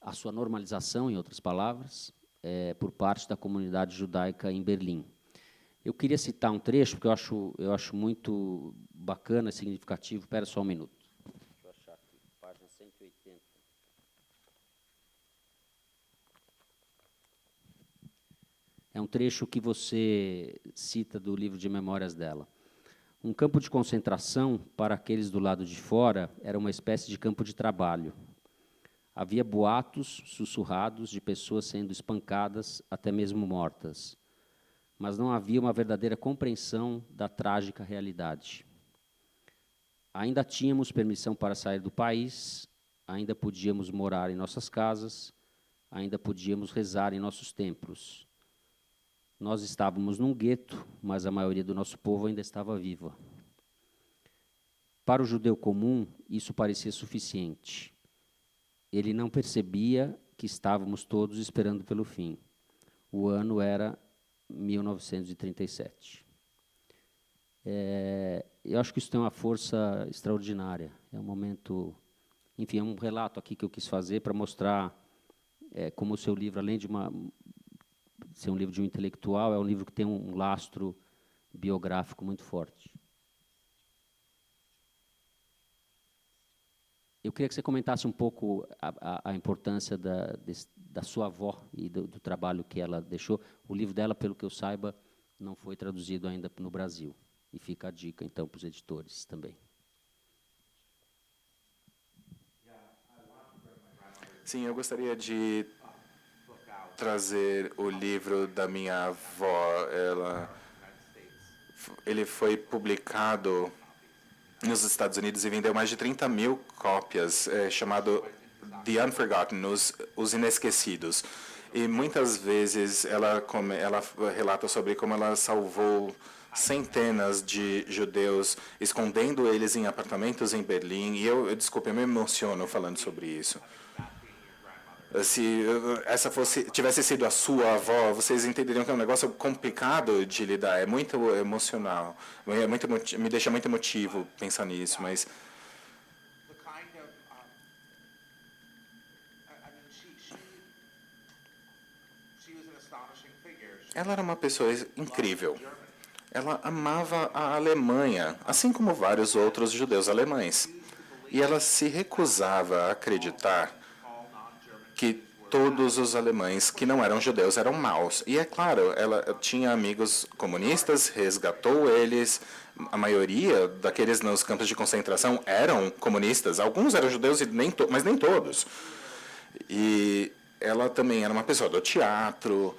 a sua normalização, em outras palavras, por parte da comunidade judaica em Berlim. Eu queria citar um trecho, porque eu acho muito bacana, significativo. Espera só um minuto. Deixa eu achar aqui, página 180. É um trecho que você cita do livro de memórias dela. Um campo de concentração, para aqueles do lado de fora, era uma espécie de campo de trabalho. Havia boatos sussurrados de pessoas sendo espancadas, até mesmo mortas. Mas não havia uma verdadeira compreensão da trágica realidade. Ainda tínhamos permissão para sair do país, ainda podíamos morar em nossas casas, ainda podíamos rezar em nossos templos. Nós estávamos num gueto, mas a maioria do nosso povo ainda estava viva. Para o judeu comum, isso parecia suficiente. Ele não percebia que estávamos todos esperando pelo fim. O ano era 1937. Eu acho que isso tem uma força extraordinária. É um momento... Enfim, é um relato aqui que eu quis fazer para mostrar como o seu livro, além de ser um livro de um intelectual, é um livro que tem um lastro biográfico muito forte. Eu queria que você comentasse um pouco a importância da sua avó e do trabalho que ela deixou. O livro dela, pelo que eu saiba, não foi traduzido ainda no Brasil. E fica a dica, então, para os editores também. Sim, eu gostaria de trazer o livro da minha avó. Ele foi publicado nos Estados Unidos e vendeu mais de 30 mil cópias, chamado The Unforgotten, Os Inesquecidos. E muitas vezes ela relata sobre como ela salvou centenas de judeus, escondendo eles em apartamentos em Berlim. E desculpe, eu me emociono falando sobre isso. Se essa tivesse sido a sua avó, vocês entenderiam que é um negócio complicado de lidar. É muito emocional. Me deixa muito emotivo pensar nisso, mas The kind of, I mean, she was an astonishing figure. ela era uma pessoa incrível. Ela amava a Alemanha, assim como vários outros judeus alemães. E ela se recusava a acreditar que todos os alemães que não eram judeus eram maus. E é claro, ela tinha amigos comunistas, resgatou eles. A maioria daqueles nos campos de concentração eram comunistas. Alguns eram judeus, mas nem todos. E ela também era uma pessoa do teatro.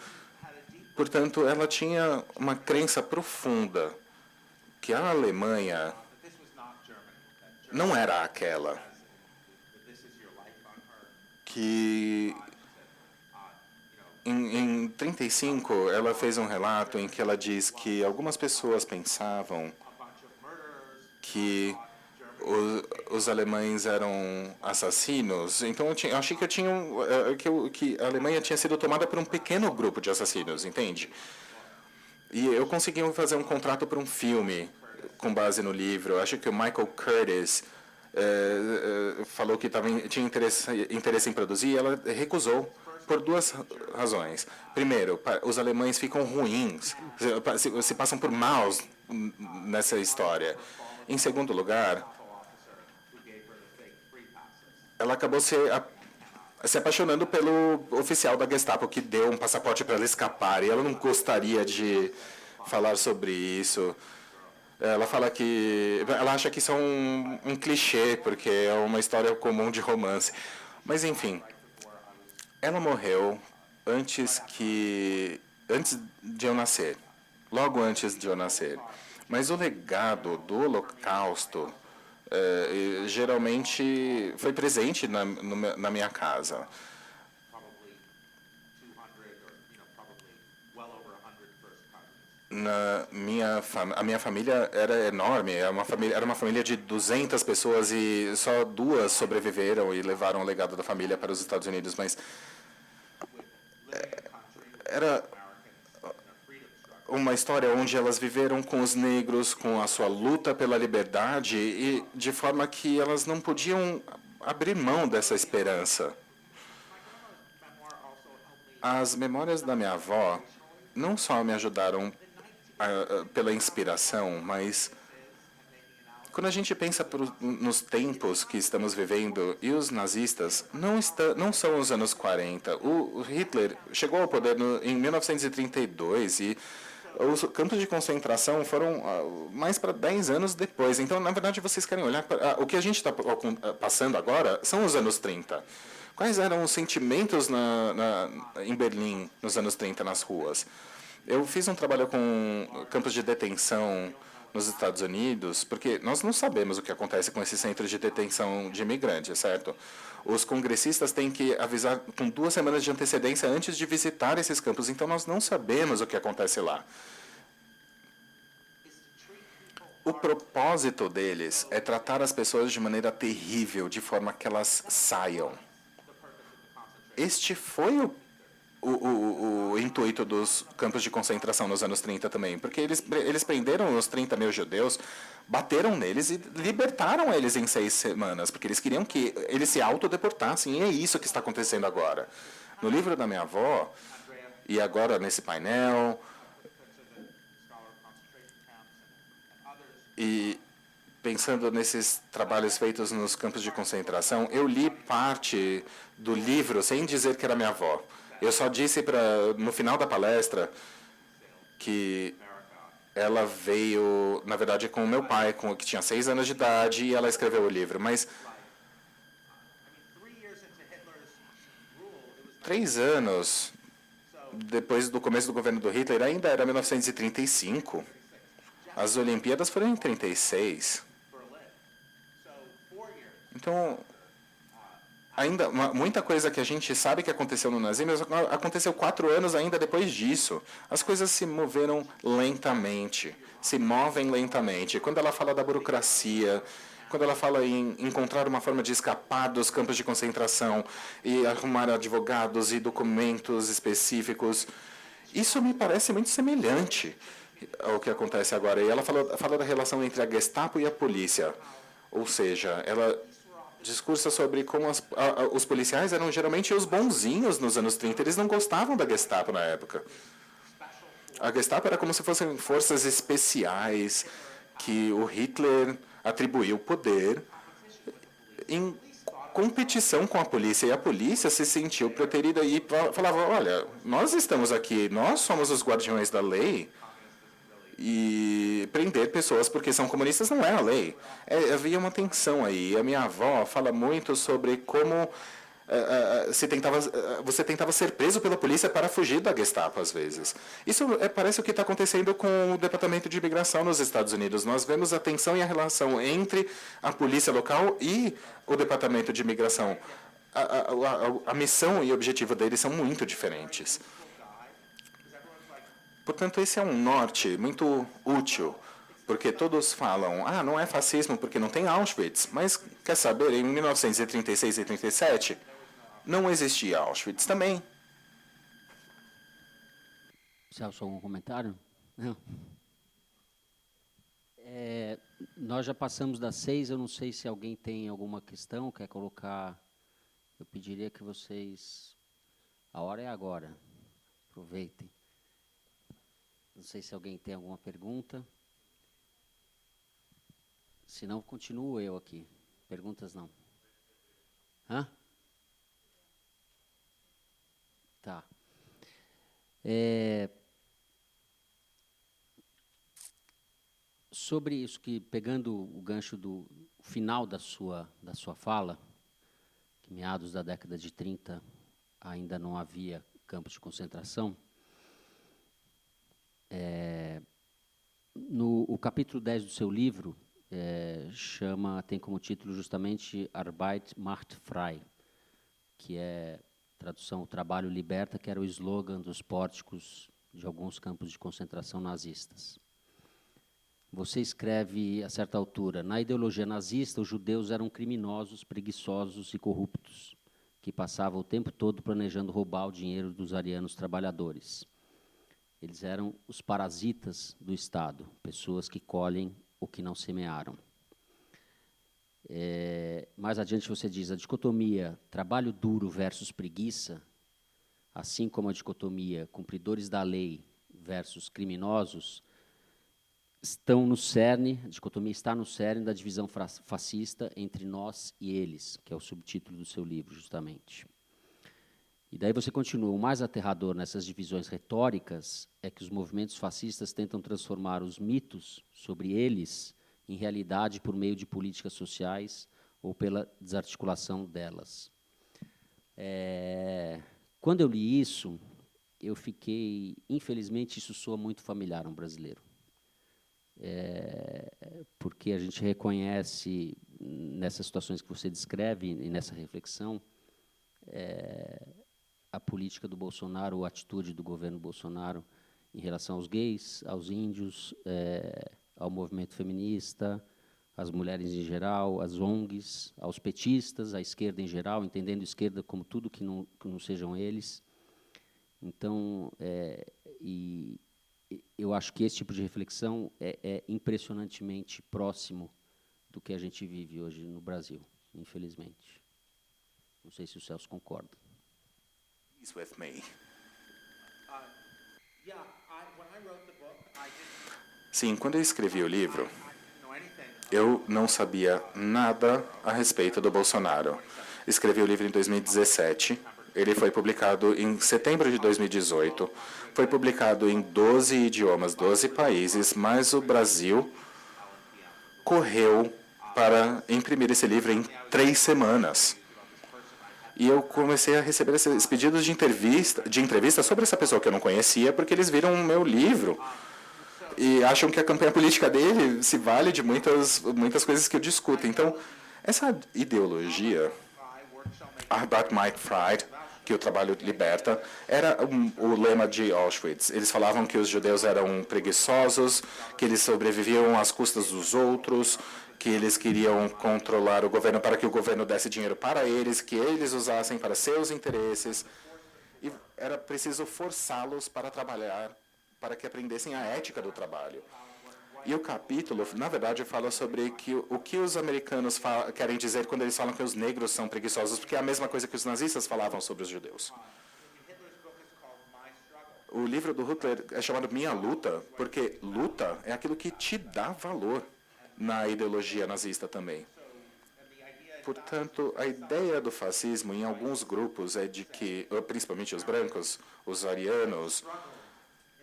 Portanto, ela tinha uma crença profunda que a Alemanha não era aquela. Que em 35 ela fez um relato em que ela diz que algumas pessoas pensavam que os alemães eram assassinos. Então eu achei que que a Alemanha tinha sido tomada por um pequeno grupo de assassinos, entende? E eu consegui fazer um contrato para um filme com base no livro. Eu acho que o Michael Curtis falou que tinha interesse em produzir, e ela recusou por duas razões. Primeiro, os alemães ficam ruins, se passam por maus nessa história. Em segundo lugar, ela acabou se apaixonando pelo oficial da Gestapo que deu um passaporte para ela escapar, e ela não gostaria de falar sobre isso. Ela fala que ela acha que isso é um clichê, porque é uma história comum de romance. Mas enfim, ela morreu antes de eu nascer, logo antes de eu nascer. Mas o legado do Holocausto geralmente foi presente na minha casa. A minha família era enorme, era uma família de 200 pessoas e só 2 sobreviveram e levaram o legado da família para os Estados Unidos, mas era uma história onde elas viveram com os negros, com a sua luta pela liberdade, e de forma que elas não podiam abrir mão dessa esperança. As memórias da minha avó não só me ajudaram pela inspiração, mas quando a gente pensa nos tempos que estamos vivendo, e os nazistas não são os anos 40. O Hitler chegou ao poder em 1932 e os campos de concentração foram mais para 10 anos depois. Então, na verdade, vocês querem olhar para o que a gente está passando agora são os anos 30. Quais eram os sentimentos em Berlim nos anos 30 nas ruas? Eu fiz um trabalho com campos de detenção nos Estados Unidos, porque nós não sabemos o que acontece com esses centros de detenção de imigrantes, certo? Os congressistas têm que avisar com 2 semanas de antecedência antes de visitar esses campos, então nós não sabemos o que acontece lá. O propósito deles é tratar as pessoas de maneira terrível, de forma que elas saiam. Este foi o intuito dos campos de concentração nos anos 30 também, porque eles prenderam os 30 mil judeus, bateram neles e libertaram eles em 6 semanas, porque eles queriam que eles se autodeportassem, e é isso que está acontecendo agora. No livro da minha avó, e agora nesse painel, e pensando nesses trabalhos feitos nos campos de concentração, eu li parte do livro sem dizer que era minha avó. Eu só disse no final da palestra que ela veio, na verdade, com o meu pai, que tinha 6 anos de idade, e ela escreveu o livro. Mas 3 anos depois do começo do governo do Hitler, ainda era 1935. As Olimpíadas foram em 36. Então, ainda muita coisa que a gente sabe que aconteceu no nazismo aconteceu 4 anos ainda depois disso. As coisas se moveram lentamente, se movem lentamente. Quando ela fala da burocracia, quando ela fala em encontrar uma forma de escapar dos campos de concentração e arrumar advogados e documentos específicos, isso me parece muito semelhante ao que acontece agora. E ela fala da relação entre a Gestapo e a polícia. Ou seja, ela discursa sobre como os policiais eram geralmente os bonzinhos nos anos 30. Eles não gostavam da Gestapo na época. A Gestapo era como se fossem forças especiais que o Hitler atribuiu poder em competição com a polícia. E a polícia se sentiu preterida e falava, olha, nós estamos aqui, nós somos os guardiões da lei, e prender pessoas porque são comunistas não é a lei. Havia uma tensão aí. A minha avó fala muito sobre como você tentava ser preso pela polícia para fugir da Gestapo, às vezes. Isso parece o que está acontecendo com o Departamento de Imigração nos Estados Unidos. Nós vemos a tensão e a relação entre a polícia local e o Departamento de Imigração. A missão e o objetivo deles são muito diferentes. Portanto, esse é um norte muito útil, porque todos falam, não é fascismo porque não tem Auschwitz. Mas, quer saber, em 1936 e 37, não existia Auschwitz também. Celso, algum comentário? Não. Nós já passamos das 6, eu não sei se alguém tem alguma questão, quer colocar. Eu pediria que vocês. A hora é agora. Aproveitem. Não sei se alguém tem alguma pergunta. Se não, continuo eu aqui. Perguntas não. Hã? Tá. Sobre isso, que pegando o gancho do final da sua fala, que meados da década de 30 ainda não havia campos de concentração, o capítulo 10 do seu livro tem como título justamente Arbeit macht frei, que é, tradução, o trabalho liberta, que era o slogan dos pórticos de alguns campos de concentração nazistas. Você escreve, a certa altura, na ideologia nazista, os judeus eram criminosos, preguiçosos e corruptos, que passavam o tempo todo planejando roubar o dinheiro dos arianos trabalhadores. Eles eram os parasitas do Estado, pessoas que colhem o que não semearam. Mais adiante você diz, a dicotomia trabalho duro versus preguiça, assim como a dicotomia cumpridores da lei versus criminosos, estão no cerne, a dicotomia está no cerne da divisão fascista entre nós e eles, que é o subtítulo do seu livro, justamente. E daí você continua, o mais aterrador nessas divisões retóricas é que os movimentos fascistas tentam transformar os mitos sobre eles em realidade por meio de políticas sociais ou pela desarticulação delas. Quando eu li isso, eu fiquei, infelizmente, isso soa muito familiar a um brasileiro. Porque a gente reconhece, nessas situações que você descreve e nessa reflexão, a política do Bolsonaro, ou a atitude do governo Bolsonaro em relação aos gays, aos índios, ao movimento feminista, às mulheres em geral, às ONGs, aos petistas, à esquerda em geral, entendendo a esquerda como tudo que não sejam eles. Então, eu acho que esse tipo de reflexão é impressionantemente próximo do que a gente vive hoje no Brasil, infelizmente. Não sei se o Celso concorda. With me. Sim, quando eu escrevi o livro, eu não sabia nada a respeito do Bolsonaro. Escrevi o livro em 2017, Ele foi publicado em setembro de 2018. Foi publicado em 12 idiomas, 12 países, mas o Brasil correu para imprimir esse livro em 3 semanas. E eu comecei a receber esses pedidos de entrevista sobre essa pessoa que eu não conhecia, porque eles viram o meu livro e acham que a campanha política dele se vale de muitas coisas que eu discuto. Então, essa ideologia, Arbeit macht frei, que o trabalho liberta, era o lema de Auschwitz. Eles falavam que os judeus eram preguiçosos, que eles sobreviviam às custas dos outros, que eles queriam controlar o governo para que o governo desse dinheiro para eles, que eles usassem para seus interesses. E era preciso forçá-los para trabalhar, para que aprendessem a ética do trabalho. E o capítulo, na verdade, fala sobre o que os americanos querem dizer quando eles falam que os negros são preguiçosos, porque é a mesma coisa que os nazistas falavam sobre os judeus. O livro do Hitler é chamado Minha Luta, porque luta é aquilo que te dá valor na ideologia nazista também. Portanto, a ideia do fascismo em alguns grupos é de que, principalmente os brancos, os arianos,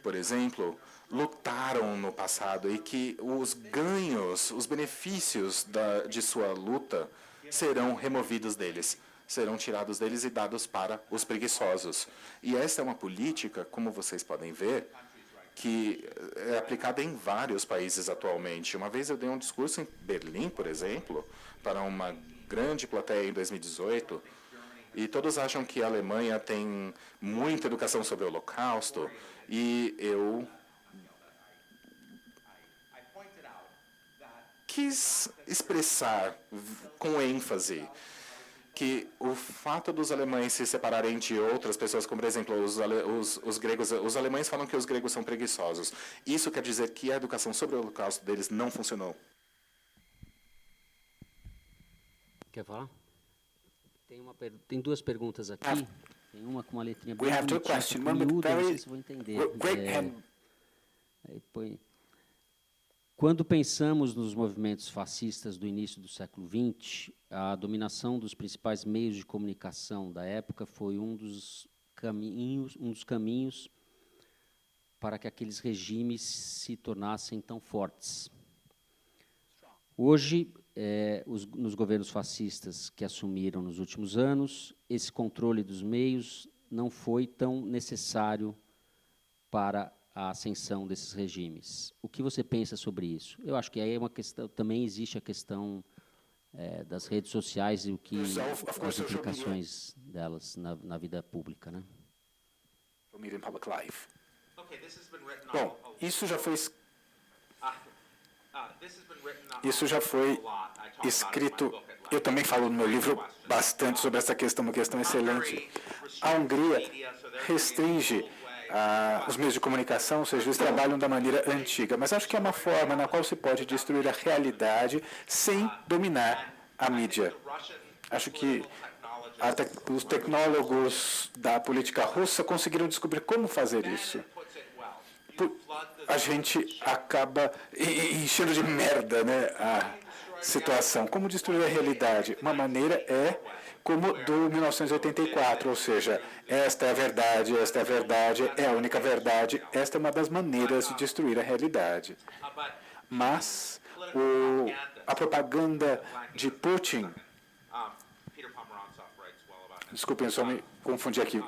por exemplo, lutaram no passado e que os ganhos, os benefícios de sua luta serão removidos deles, serão tirados deles e dados para os preguiçosos. E essa é uma política, como vocês podem ver, que é aplicada em vários países atualmente. Uma vez eu dei um discurso em Berlim, por exemplo, para uma grande plateia em 2018, e todos acham que a Alemanha tem muita educação sobre o Holocausto, e eu quis expressar com ênfase que o fato dos alemães se separarem de outras pessoas, como, por exemplo, os gregos, os alemães falam que os gregos são preguiçosos. Isso quer dizer que a educação sobre o Holocausto deles não funcionou. Quer falar? Tem duas perguntas aqui. Tem uma com uma letrinha bem We have two bonitinha, questions. só que One with miúda, não sei very se vou entender. great and Aí põe. Quando pensamos nos movimentos fascistas do início do século XX, a dominação dos principais meios de comunicação da época foi um dos caminhos para que aqueles regimes se tornassem tão fortes. Hoje, nos governos fascistas que assumiram nos últimos anos, esse controle dos meios não foi tão necessário para a ascensão desses regimes. O que você pensa sobre isso? Eu acho que aí é uma questão, também existe a questão das redes sociais e as implicações delas na vida pública, né? in public life. Okay, this has been written Bom, isso já foi this has been written Isso já foi a lot. I talk about it in my escrito, book at eu também falo no meu livro bastante sobre essa questão, uma questão excelente. A Hungria restringe os meios de comunicação, ou seja, eles trabalham da maneira antiga, mas acho que é uma forma na qual se pode destruir a realidade sem dominar a mídia. Acho que os tecnólogos da política russa conseguiram descobrir como fazer isso. A gente acaba enchendo de merda, né, a situação. Como destruir a realidade? Uma maneira é como do 1984, ou seja, esta é a verdade, é a única verdade, esta é uma das maneiras de destruir a realidade. Mas a propaganda de Putin, desculpem, eu só me confundi aqui,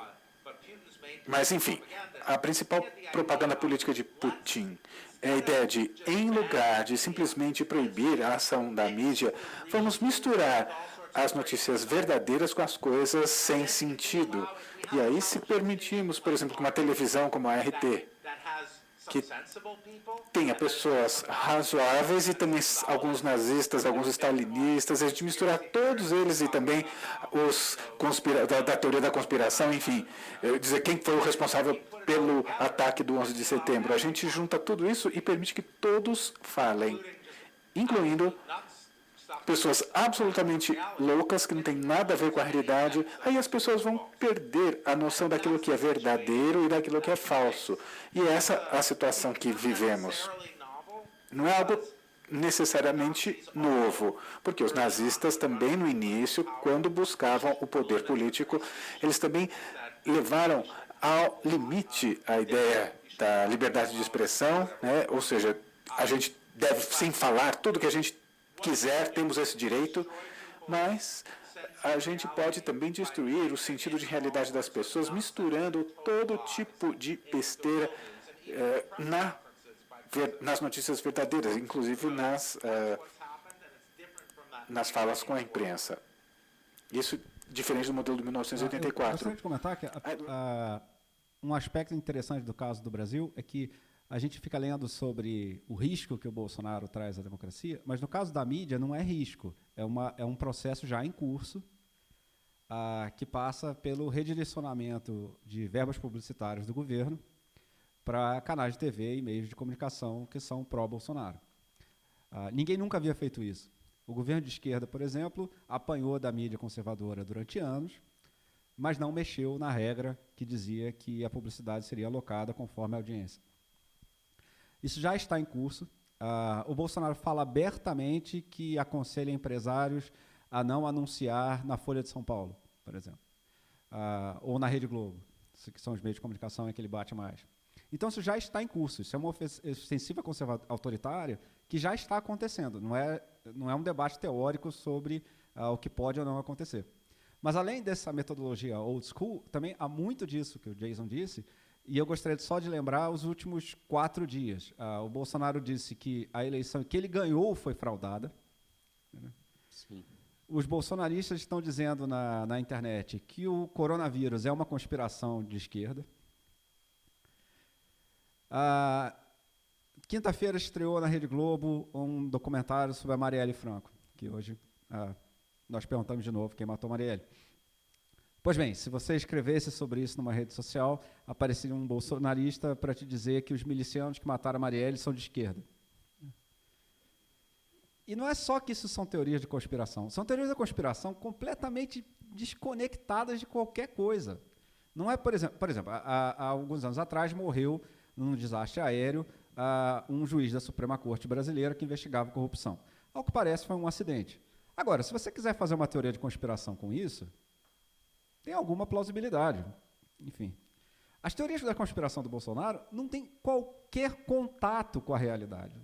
mas enfim, a principal propaganda política de Putin é a ideia de, em lugar de simplesmente proibir a ação da mídia, vamos misturar as notícias verdadeiras com as coisas sem sentido. E aí, se permitirmos, por exemplo, que uma televisão como a RT, que tenha pessoas razoáveis e também alguns nazistas, alguns stalinistas, a gente misturar todos eles e também os da teoria da conspiração, enfim, dizer quem foi o responsável pelo ataque do 11 de setembro. A gente junta tudo isso e permite que todos falem, incluindo pessoas absolutamente loucas, que não tem nada a ver com a realidade. Aí as pessoas vão perder a noção daquilo que é verdadeiro e daquilo que é falso. E essa é a situação que vivemos. Não é algo necessariamente novo, porque os nazistas também no início, quando buscavam o poder político, eles também levaram ao limite a ideia da liberdade de expressão, né? Ou seja, a gente deve sim falar tudo que a gente quiser, temos esse direito, mas a gente pode também destruir o sentido de realidade das pessoas, misturando todo tipo de besteira nas notícias verdadeiras, inclusive nas falas com a imprensa. Isso diferente do modelo de Eu 1984. gostaria de comentar que um aspecto interessante do caso do Brasil é que a gente fica lendo sobre o risco que o Bolsonaro traz à democracia, mas no caso da mídia não é risco, é um processo já em curso que passa pelo redirecionamento de verbas publicitárias do governo para canais de TV e meios de comunicação que são pró-Bolsonaro. Ninguém nunca havia feito isso. O governo de esquerda, por exemplo, apanhou da mídia conservadora durante anos, mas não mexeu na regra que dizia que a publicidade seria alocada conforme a audiência. Isso já está em curso. O Bolsonaro fala abertamente que aconselha empresários a não anunciar na Folha de São Paulo, por exemplo, ou na Rede Globo, que são os meios de comunicação em que ele bate mais. Então, isso já está em curso. Isso é uma ofensiva autoritária que já está acontecendo. Não é um debate teórico sobre o que pode ou não acontecer. Mas, além dessa metodologia old school, também há muito disso que o Jason disse, e eu gostaria só de lembrar os últimos 4 dias. O Bolsonaro disse que a eleição que ele ganhou foi fraudada. Sim. Os bolsonaristas estão dizendo na internet que o coronavírus é uma conspiração de esquerda. Quinta-feira estreou na Rede Globo um documentário sobre a Marielle Franco, que hoje nós perguntamos de novo quem matou a Marielle. Pois bem, se você escrevesse sobre isso numa rede social, apareceria um bolsonarista para te dizer que os milicianos que mataram a Marielle são de esquerda. E não é só que isso são teorias de conspiração. São teorias da conspiração completamente desconectadas de qualquer coisa. Não é, por exemplo, há alguns anos atrás morreu num desastre aéreo um juiz da Suprema Corte brasileira que investigava corrupção. Ao que parece, foi um acidente. Agora, se você quiser fazer uma teoria de conspiração com isso, tem alguma plausibilidade. Enfim. As teorias da conspiração do Bolsonaro não têm qualquer contato com a realidade.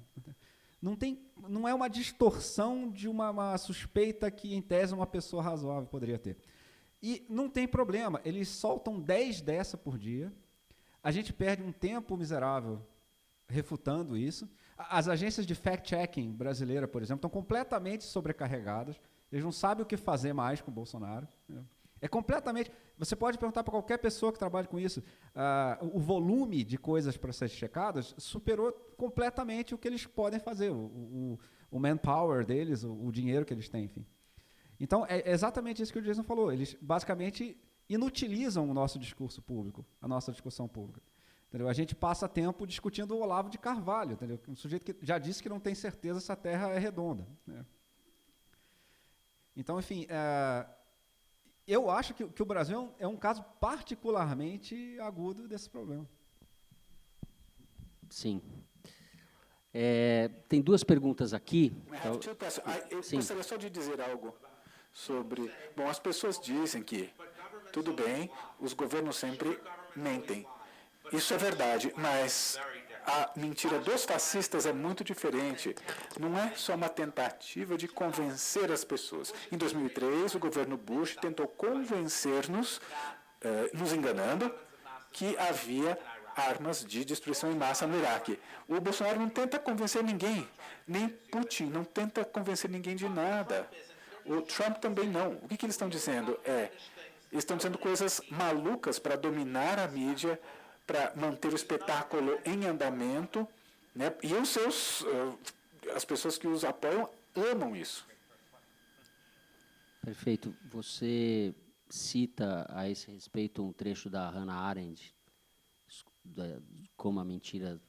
Não é uma distorção de uma suspeita que, em tese, uma pessoa razoável poderia ter. E não tem problema, eles soltam 10 dessa por dia, a gente perde um tempo miserável refutando isso. As agências de fact-checking brasileira, por exemplo, estão completamente sobrecarregadas, eles não sabem o que fazer mais com o Bolsonaro. É completamente... Você pode perguntar para qualquer pessoa que trabalhe com isso, o volume de coisas para ser checadas superou completamente o que eles podem fazer, o manpower deles, o dinheiro que eles têm, enfim. Então, é exatamente isso que o Jason falou. Eles, basicamente, inutilizam o nosso discurso público, a nossa discussão pública. Entendeu? A gente passa tempo discutindo o Olavo de Carvalho, entendeu? Um sujeito que já disse que não tem certeza se a Terra é redonda. Né? Então, enfim... eu acho que o Brasil é um caso particularmente agudo desse problema. Sim. Tem 2 perguntas aqui. Eu gostaria só de dizer algo sobre... Bom, as pessoas dizem que, tudo bem, os governos sempre mentem. Isso é verdade, mas a mentira dos fascistas é muito diferente. Não é só uma tentativa de convencer as pessoas. Em 2003, o governo Bush tentou convencer-nos, nos enganando, que havia armas de destruição em massa no Iraque. O Bolsonaro não tenta convencer ninguém, nem Putin não tenta convencer ninguém de nada. O Trump também não. O que eles estão dizendo? Eles estão dizendo coisas malucas para dominar a mídia, para manter o espetáculo em andamento, né? E as pessoas que os apoiam amam isso. Perfeito. Você cita a esse respeito um trecho da Hannah Arendt, como a mentira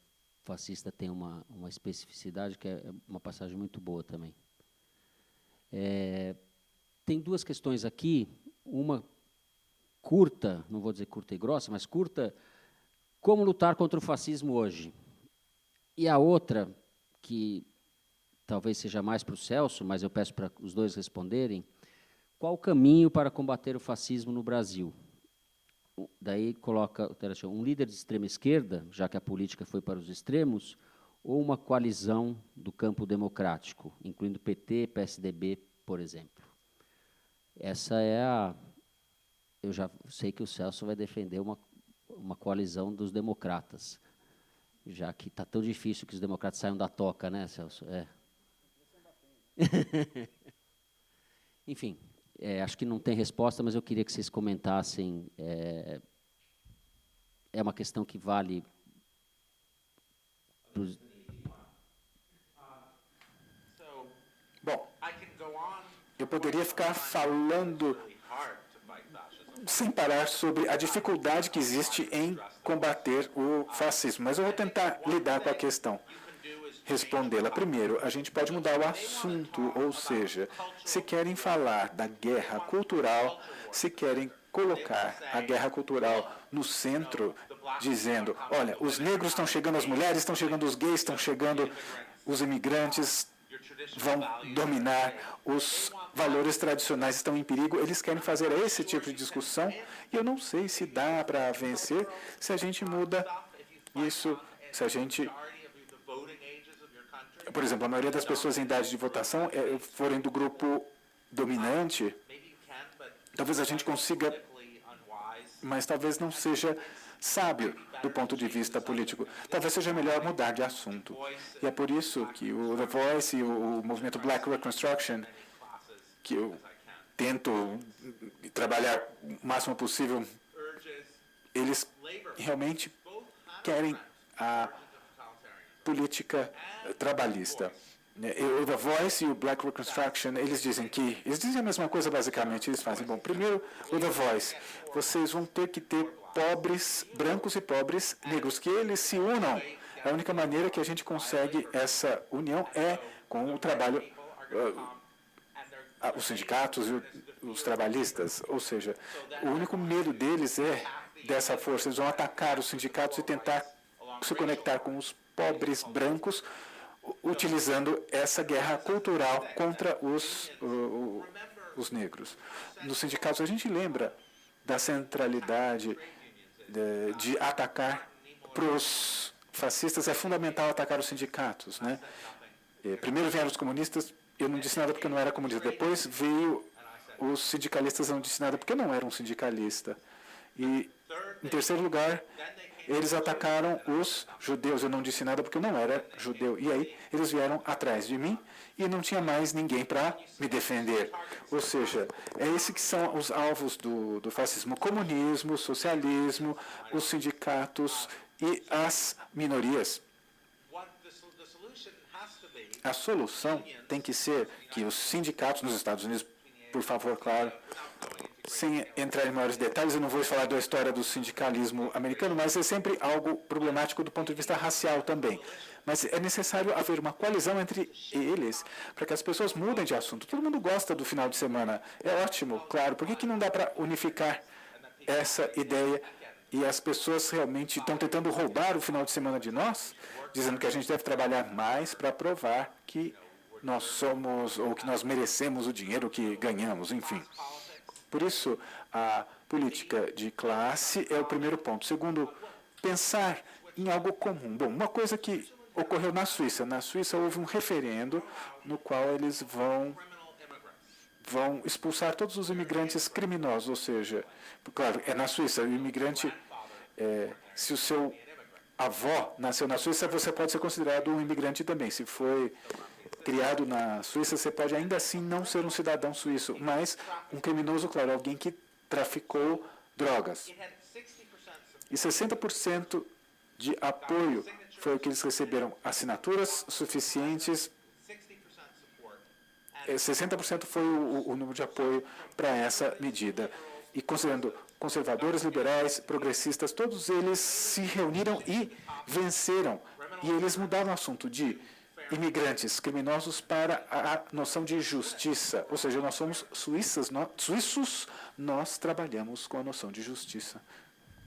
fascista tem uma especificidade, que é uma passagem muito boa também. Tem 2 questões aqui, uma curta, não vou dizer curta e grossa, mas curta, como lutar contra o fascismo hoje? E a outra, que talvez seja mais para o Celso, mas eu peço para os dois responderem. Qual o caminho para combater o fascismo no Brasil? Daí coloca um líder de extrema esquerda, já que a política foi para os extremos, ou uma coalizão do campo democrático, incluindo PT, PSDB, por exemplo. Essa é a... Eu já sei que o Celso vai defender uma coalizão dos democratas, já que está tão difícil que os democratas saiam da toca, né, Celso? É. Enfim, acho que não tem resposta, mas eu queria que vocês comentassem. É uma questão que vale pros... Bom, eu poderia ficar falando sem parar sobre a dificuldade que existe em combater o fascismo, mas eu vou tentar lidar com a questão, respondê-la. Primeiro, a gente pode mudar o assunto, ou seja, se querem falar da guerra cultural, se querem colocar a guerra cultural no centro, dizendo, olha, os negros estão chegando, as mulheres estão chegando, os gays estão chegando, os imigrantes vão dominar, os valores tradicionais estão em perigo, eles querem fazer esse tipo de discussão, e eu não sei se dá para vencer se a gente muda isso, se a gente... Por exemplo, a maioria das pessoas em idade de votação forem do grupo dominante, talvez a gente consiga, mas talvez não seja sábio do ponto de vista político. Talvez seja melhor mudar de assunto. E é por isso que o The Voice e o movimento Black Reconstruction, que eu tento trabalhar o máximo possível, eles realmente querem a política trabalhista. O The Voice e o Black Reconstruction, eles dizem a mesma coisa basicamente, eles fazem, bom, primeiro o The Voice, vocês vão ter que ter pobres, brancos e pobres negros, que eles se unam. A única maneira que a gente consegue essa união é com o trabalho, os sindicatos e os trabalhistas, ou seja, o único medo deles é dessa força, eles vão atacar os sindicatos e tentar se conectar com os pobres brancos, utilizando essa guerra cultural contra os negros. Nos sindicatos, a gente lembra da centralidade de atacar para os fascistas, é fundamental atacar os sindicatos, né? Primeiro vieram os comunistas, eu não disse nada porque eu não era comunista. Depois veio os sindicalistas, eu não disse nada porque eu não era um sindicalista. E, em terceiro lugar, eles atacaram os judeus. Eu não disse nada porque eu não era judeu. E aí, eles vieram atrás de mim e não tinha mais ninguém para me defender. Ou seja, é esse que são os alvos do fascismo. O comunismo, o socialismo, os sindicatos e as minorias. A solução tem que ser que os sindicatos nos Estados Unidos, por favor, claro, sem entrar em maiores detalhes, eu não vou falar da história do sindicalismo americano, mas é sempre algo problemático do ponto de vista racial também. Mas é necessário haver uma coalizão entre eles para que as pessoas mudem de assunto. Todo mundo gosta do final de semana. É ótimo, claro. Por que não dá para unificar essa ideia e as pessoas realmente estão tentando roubar o final de semana de nós, dizendo que a gente deve trabalhar mais para provar que nós somos ou que nós merecemos o dinheiro que ganhamos, enfim. Por isso, a política de classe é o primeiro ponto. Segundo, pensar em algo comum. Bom, uma coisa que ocorreu na Suíça. Na Suíça houve um referendo no qual eles vão expulsar todos os imigrantes criminosos, ou seja, claro, é na Suíça, o imigrante, se o seu avó nasceu na Suíça, você pode ser considerado um imigrante também. Se foi criado na Suíça, você pode ainda assim não ser um cidadão suíço, mas um criminoso, claro, alguém que traficou drogas. E 60% de apoio foi o que eles receberam. Assinaturas suficientes, 60% foi o número de apoio para essa medida. E considerando conservadores, liberais, progressistas, todos eles se reuniram e venceram. E eles mudaram o assunto de imigrantes criminosos para a noção de justiça. Ou seja, nós somos suíços, nós trabalhamos com a noção de justiça.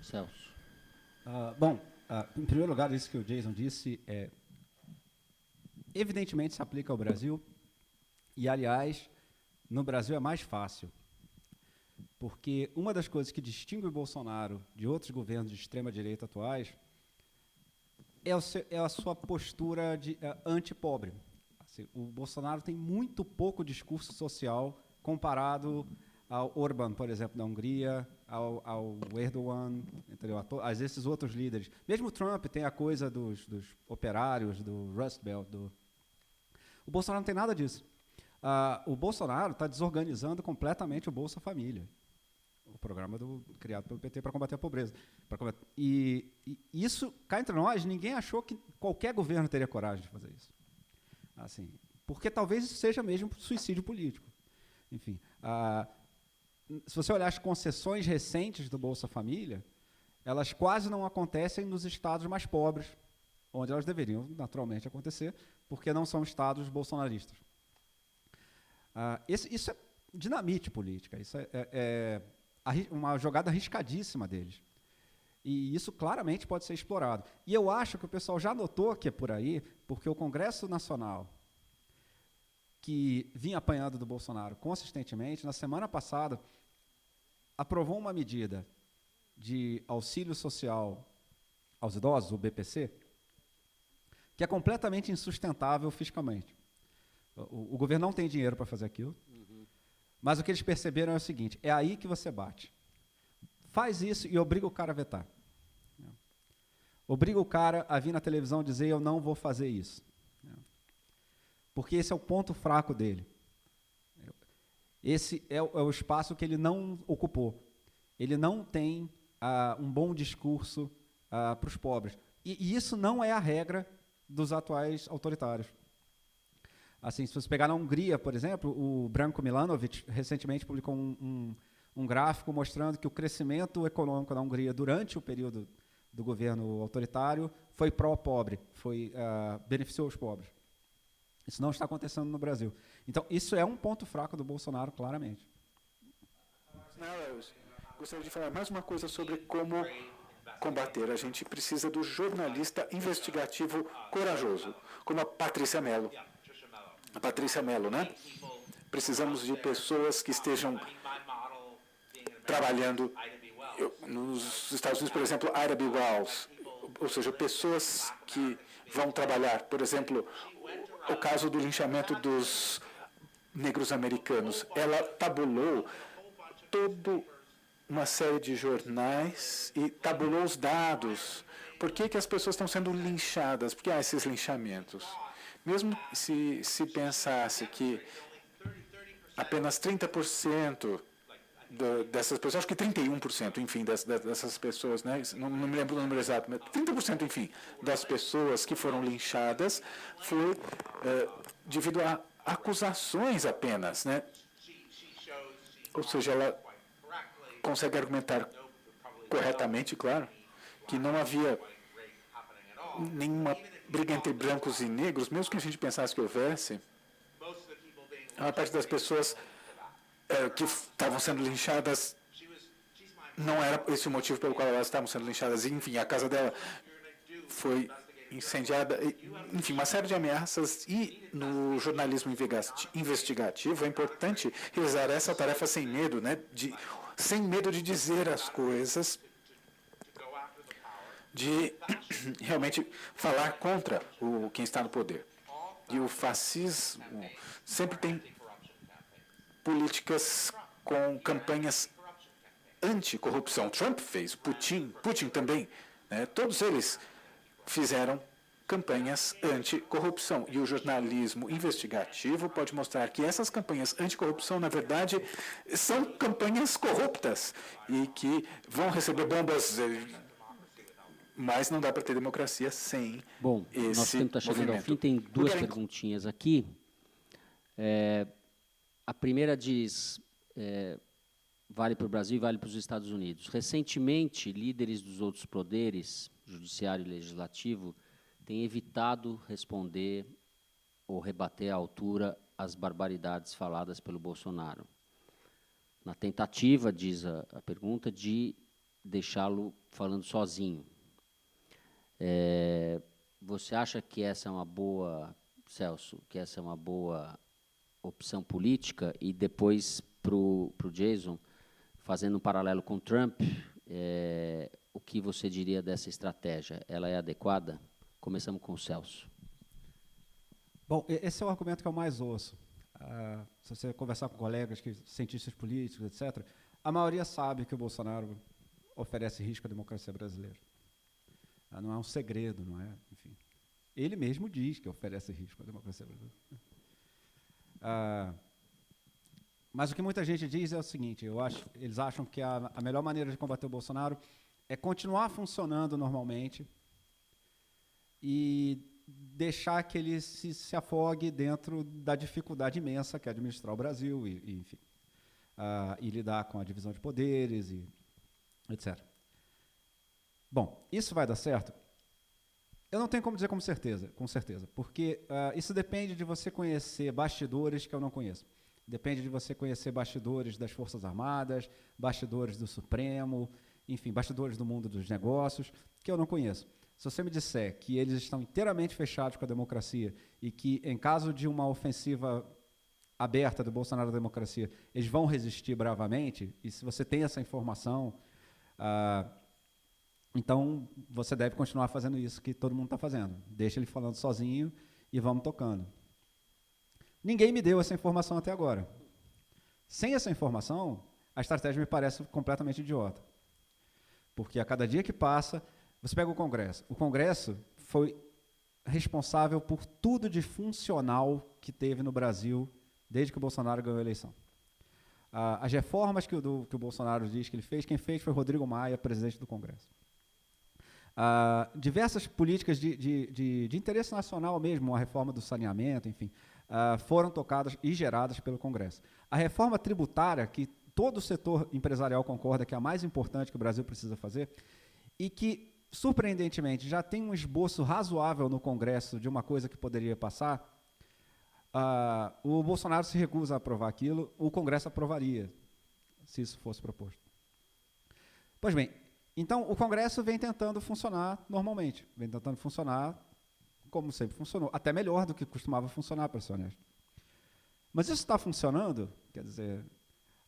Celso. Bom, em primeiro lugar, isso que o Jason disse evidentemente se aplica ao Brasil, e, aliás, no Brasil é mais fácil, porque uma das coisas que distingue o Bolsonaro de outros governos de extrema-direita atuais é a sua postura anti-pobre. Assim, o Bolsonaro tem muito pouco discurso social comparado ao Orbán, por exemplo, da Hungria, ao Erdogan, entendeu? A esses outros líderes. Mesmo o Trump tem a coisa dos operários, do Rust Belt. O Bolsonaro não tem nada disso. O Bolsonaro está desorganizando completamente o Bolsa Família, o programa criado pelo PT para combater a pobreza. E isso, cá entre nós, ninguém achou que qualquer governo teria coragem de fazer isso. Assim, porque talvez isso seja mesmo suicídio político. Enfim, se você olhar as concessões recentes do Bolsa Família, elas quase não acontecem nos estados mais pobres, onde elas deveriam naturalmente acontecer, porque não são estados bolsonaristas. Isso é dinamite política, isso é uma jogada arriscadíssima deles. E isso claramente pode ser explorado. E eu acho que o pessoal já notou que é por aí, porque o Congresso Nacional, que vinha apanhando do Bolsonaro consistentemente, na semana passada, aprovou uma medida de auxílio social aos idosos, o BPC, que é completamente insustentável fiscalmente. O governo não tem dinheiro para fazer aquilo, mas o que eles perceberam é o seguinte, é aí que você bate. Faz isso e obriga o cara a vetar. Obriga o cara a vir na televisão dizer eu não vou fazer isso. Porque esse é o ponto fraco dele. Esse é o espaço que ele não ocupou. Ele não tem um bom discurso para os pobres. E isso não é a regra dos atuais autoritários. Assim, se você pegar na Hungria, por exemplo, o Branko Milanovic recentemente publicou um gráfico mostrando que o crescimento econômico da Hungria durante o período do governo autoritário foi pró-pobre, beneficiou os pobres. Isso não está acontecendo no Brasil. Então, isso é um ponto fraco do Bolsonaro, claramente. Eu gostaria de falar mais uma coisa sobre como combater. A gente precisa do jornalista investigativo corajoso, como a Patrícia Mello. A Patrícia Mello, né? Precisamos de pessoas que estejam trabalhando nos Estados Unidos, por exemplo, Ida B. Wells, ou seja, pessoas que vão trabalhar, por exemplo, o caso do linchamento dos negros americanos. Ela tabulou toda uma série de jornais e tabulou os dados. Por que as pessoas estão sendo linchadas? Por que há esses linchamentos? Mesmo se pensasse que apenas 30% dessas pessoas, acho que 31%, enfim, dessas pessoas, né? Não me lembro o número exato, mas 30%, enfim, das pessoas que foram linchadas foi devido a acusações apenas, né? Ou seja, ela consegue argumentar corretamente, claro, que não havia nenhuma briga entre brancos e negros, mesmo que a gente pensasse que houvesse. A maior parte das pessoas que estavam sendo linchadas não era esse o motivo pelo qual elas estavam sendo linchadas. Enfim, a casa dela foi incendiada, enfim, uma série de ameaças. E no jornalismo investigativo é importante realizar essa tarefa sem medo, né? Sem medo de dizer as coisas, de realmente falar contra quem está no poder. E o fascismo sempre tem políticas com campanhas anticorrupção. Trump fez, Putin também, né? Todos eles fizeram campanhas anticorrupção. E o jornalismo investigativo pode mostrar que essas campanhas anticorrupção, na verdade, são campanhas corruptas e que vão receber bombas. Mas não dá para ter democracia sem Bom, esse nosso tempo está chegando ao fim. Tem duas perguntinhas aqui. A primeira diz, vale para o Brasil e vale para os Estados Unidos. Recentemente, líderes dos outros poderes, judiciário e legislativo, têm evitado responder ou rebater à altura as barbaridades faladas pelo Bolsonaro, na tentativa, diz a pergunta, de deixá-lo falando sozinho. Você acha que essa é uma boa Celso, que essa é uma boa opção política, e depois, para o Jason, fazendo um paralelo com Trump, o que você diria dessa estratégia? Ela é adequada? Começamos com o Celso. Bom, esse é o argumento que eu mais ouço. Se você conversar com colegas, cientistas políticos, etc., a maioria sabe que o Bolsonaro oferece risco à democracia brasileira. Não é um segredo, não é? Enfim, ele mesmo diz que oferece risco à democracia brasileira. Mas o que muita gente diz é o seguinte: eles acham que a melhor maneira de combater o Bolsonaro é continuar funcionando normalmente e deixar que ele se afogue dentro da dificuldade imensa que é administrar o Brasil enfim, e lidar com a divisão de poderes e etc. Bom, isso vai dar certo? Eu não tenho como dizer com certeza, porque isso depende de você conhecer bastidores que eu não conheço. Depende de você conhecer bastidores das Forças Armadas, bastidores do Supremo, enfim, bastidores do mundo dos negócios, que eu não conheço. Se você me disser que eles estão inteiramente fechados com a democracia e que, em caso de uma ofensiva aberta do Bolsonaro à democracia, eles vão resistir bravamente, e se você tem essa informação, então você deve continuar fazendo isso que todo mundo está fazendo. Deixa ele falando sozinho e vamos tocando. Ninguém me deu essa informação até agora. Sem essa informação, a estratégia me parece completamente idiota. Porque a cada dia que passa, você pega o Congresso. O Congresso foi responsável por tudo de funcional que teve no Brasil desde que o Bolsonaro ganhou a eleição. As reformas que o Bolsonaro diz que ele fez, quem fez foi Rodrigo Maia, presidente do Congresso. Diversas políticas de interesse nacional mesmo, a reforma do saneamento, enfim, foram tocadas e geradas pelo Congresso. A reforma tributária, que todo o setor empresarial concorda que é a mais importante que o Brasil precisa fazer, e que, surpreendentemente, já tem um esboço razoável no Congresso de uma coisa que poderia passar, o Bolsonaro se recusa a aprovar aquilo, o Congresso aprovaria, se isso fosse proposto. Pois bem, então o Congresso vem tentando funcionar normalmente, vem tentando funcionar como sempre funcionou, até melhor do que costumava funcionar, para ser honesto. Mas isso está funcionando? Quer dizer,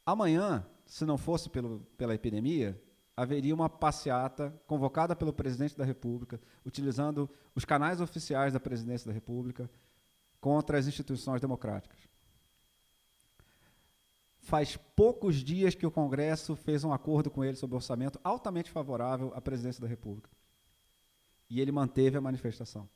amanhã, se não fosse pela epidemia, haveria uma passeata convocada pelo presidente da República, utilizando os canais oficiais da presidência da República, contra as instituições democráticas. Faz poucos dias que o Congresso fez um acordo com ele sobre orçamento altamente favorável à presidência da República. E ele manteve a manifestação.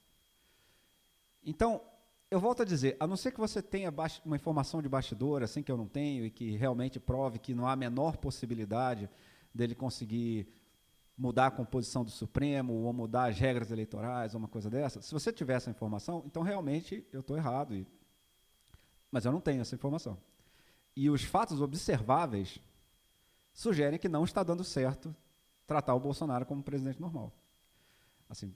Então, eu volto a dizer, a não ser que você tenha uma informação de bastidor, assim que eu não tenho, e que realmente prove que não há a menor possibilidade dele conseguir mudar a composição do Supremo, ou mudar as regras eleitorais, ou uma coisa dessa, se você tiver essa informação, então realmente eu estou errado. Mas eu não tenho essa informação. E os fatos observáveis sugerem que não está dando certo tratar o Bolsonaro como presidente normal. Assim,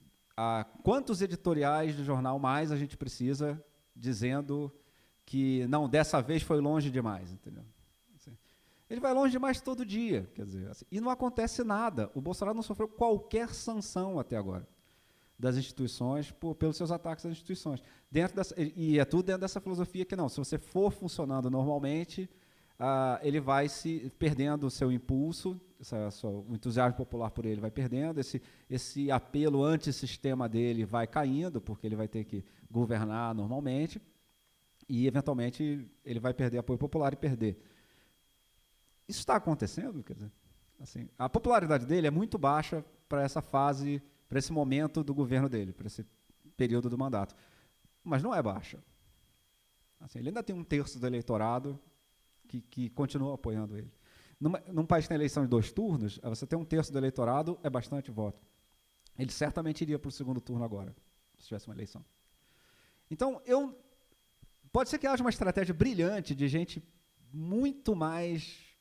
quantos editoriais de jornal mais a gente precisa dizendo que, não, dessa vez foi longe demais, entendeu? Assim, ele vai longe demais todo dia, quer dizer, assim, e não acontece nada. O Bolsonaro não sofreu qualquer sanção até agora das instituições pelos seus ataques às instituições. E é tudo dentro dessa filosofia que, não, se você for funcionando normalmente, ele vai se perdendo o seu impulso, o entusiasmo popular por ele vai perdendo, esse apelo antissistema dele vai caindo, porque ele vai ter que governar normalmente, e, eventualmente, ele vai perder apoio popular e perder. Isso está acontecendo? Quer dizer, assim, a popularidade dele é muito baixa para essa fase, para esse momento do governo dele, para esse período do mandato. Mas não é baixa. Assim, ele ainda tem 1/3 do eleitorado que continua apoiando ele. Num país que tem eleição de 2 turnos, você ter 1/3 do eleitorado é bastante voto. Ele certamente iria para o segundo turno agora, se tivesse uma eleição. Então, pode ser que haja uma estratégia brilhante de gente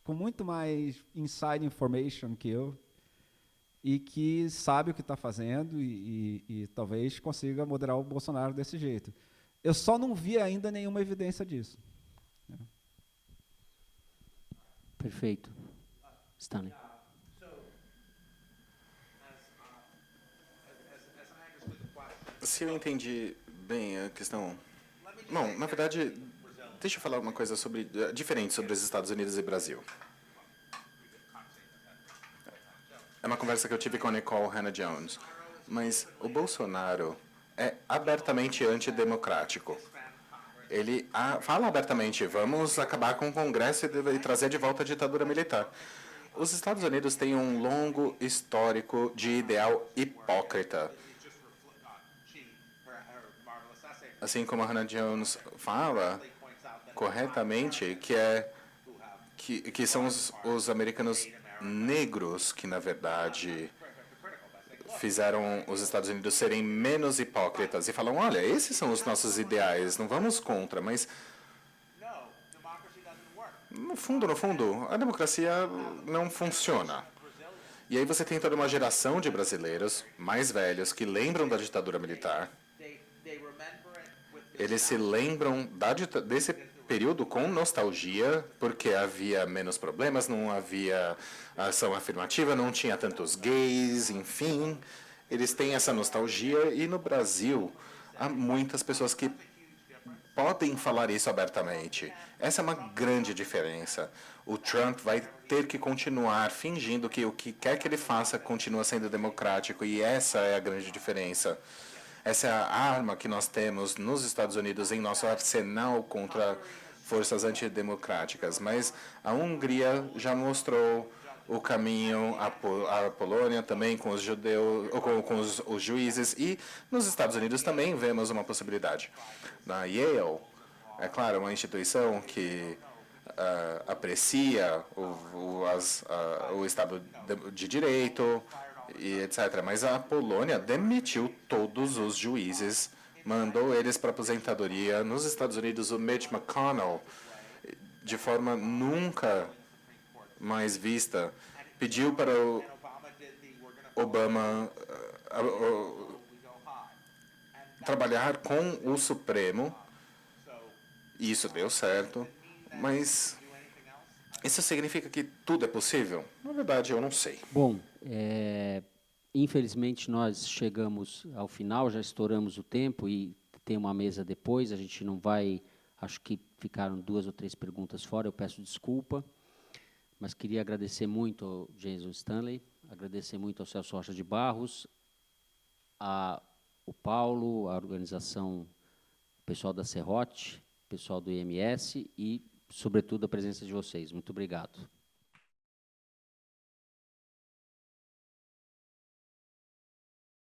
com muito mais inside information que eu, e que sabe o que está fazendo e talvez consiga moderar o Bolsonaro desse jeito. Eu só não vi ainda nenhuma evidência disso. Perfeito. Stanley. Se eu entendi bem a questão Bom, na verdade, deixa eu falar uma coisa diferente sobre os Estados Unidos e Brasil. É uma conversa que eu tive com a Nicole Hannah-Jones. Mas o Bolsonaro é abertamente antidemocrático. Ele fala abertamente, vamos acabar com o Congresso e trazer de volta a ditadura militar. Os Estados Unidos têm um longo histórico de ideal hipócrita. Assim como a Hannah Jones fala corretamente, que são os americanos negros que, na verdade, fizeram os Estados Unidos serem menos hipócritas e falam, olha, esses são os nossos ideais, não vamos contra, mas no fundo, a democracia não funciona. E aí você tem toda uma geração de brasileiros mais velhos que lembram da ditadura militar. Eles se lembram desse período com nostalgia, porque havia menos problemas, não havia ação afirmativa, não tinha tantos gays, enfim. Eles têm essa nostalgia e no Brasil há muitas pessoas que podem falar isso abertamente. Essa é uma grande diferença. O Trump vai ter que continuar fingindo que o que quer que ele faça continua sendo democrático, e essa é a grande diferença. Essa é a arma que nós temos nos Estados Unidos em nosso arsenal contra forças antidemocráticas. Mas a Hungria já mostrou o caminho, a Polônia também com os judeus, com os juízes, e nos Estados Unidos também vemos uma possibilidade. Na Yale, é claro, uma instituição que aprecia o Estado de Direito, e etc. Mas a Polônia demitiu todos os juízes, mandou eles para aposentadoria. Nos Estados Unidos, o Mitch McConnell, de forma nunca mais vista, pediu para o Obama trabalhar com o Supremo, e isso deu certo, mas isso significa que tudo é possível? Na verdade, eu não sei. Bom, infelizmente nós chegamos ao final, já estouramos o tempo e tem uma mesa depois, a gente não vai, acho que ficaram 2 ou 3 perguntas fora, eu peço desculpa, mas queria agradecer muito ao Jason Stanley, agradecer muito ao Celso Rocha de Barros, o Paulo, a organização, o pessoal da Serrote, o pessoal do IMS e, sobretudo, a presença de vocês. Muito obrigado.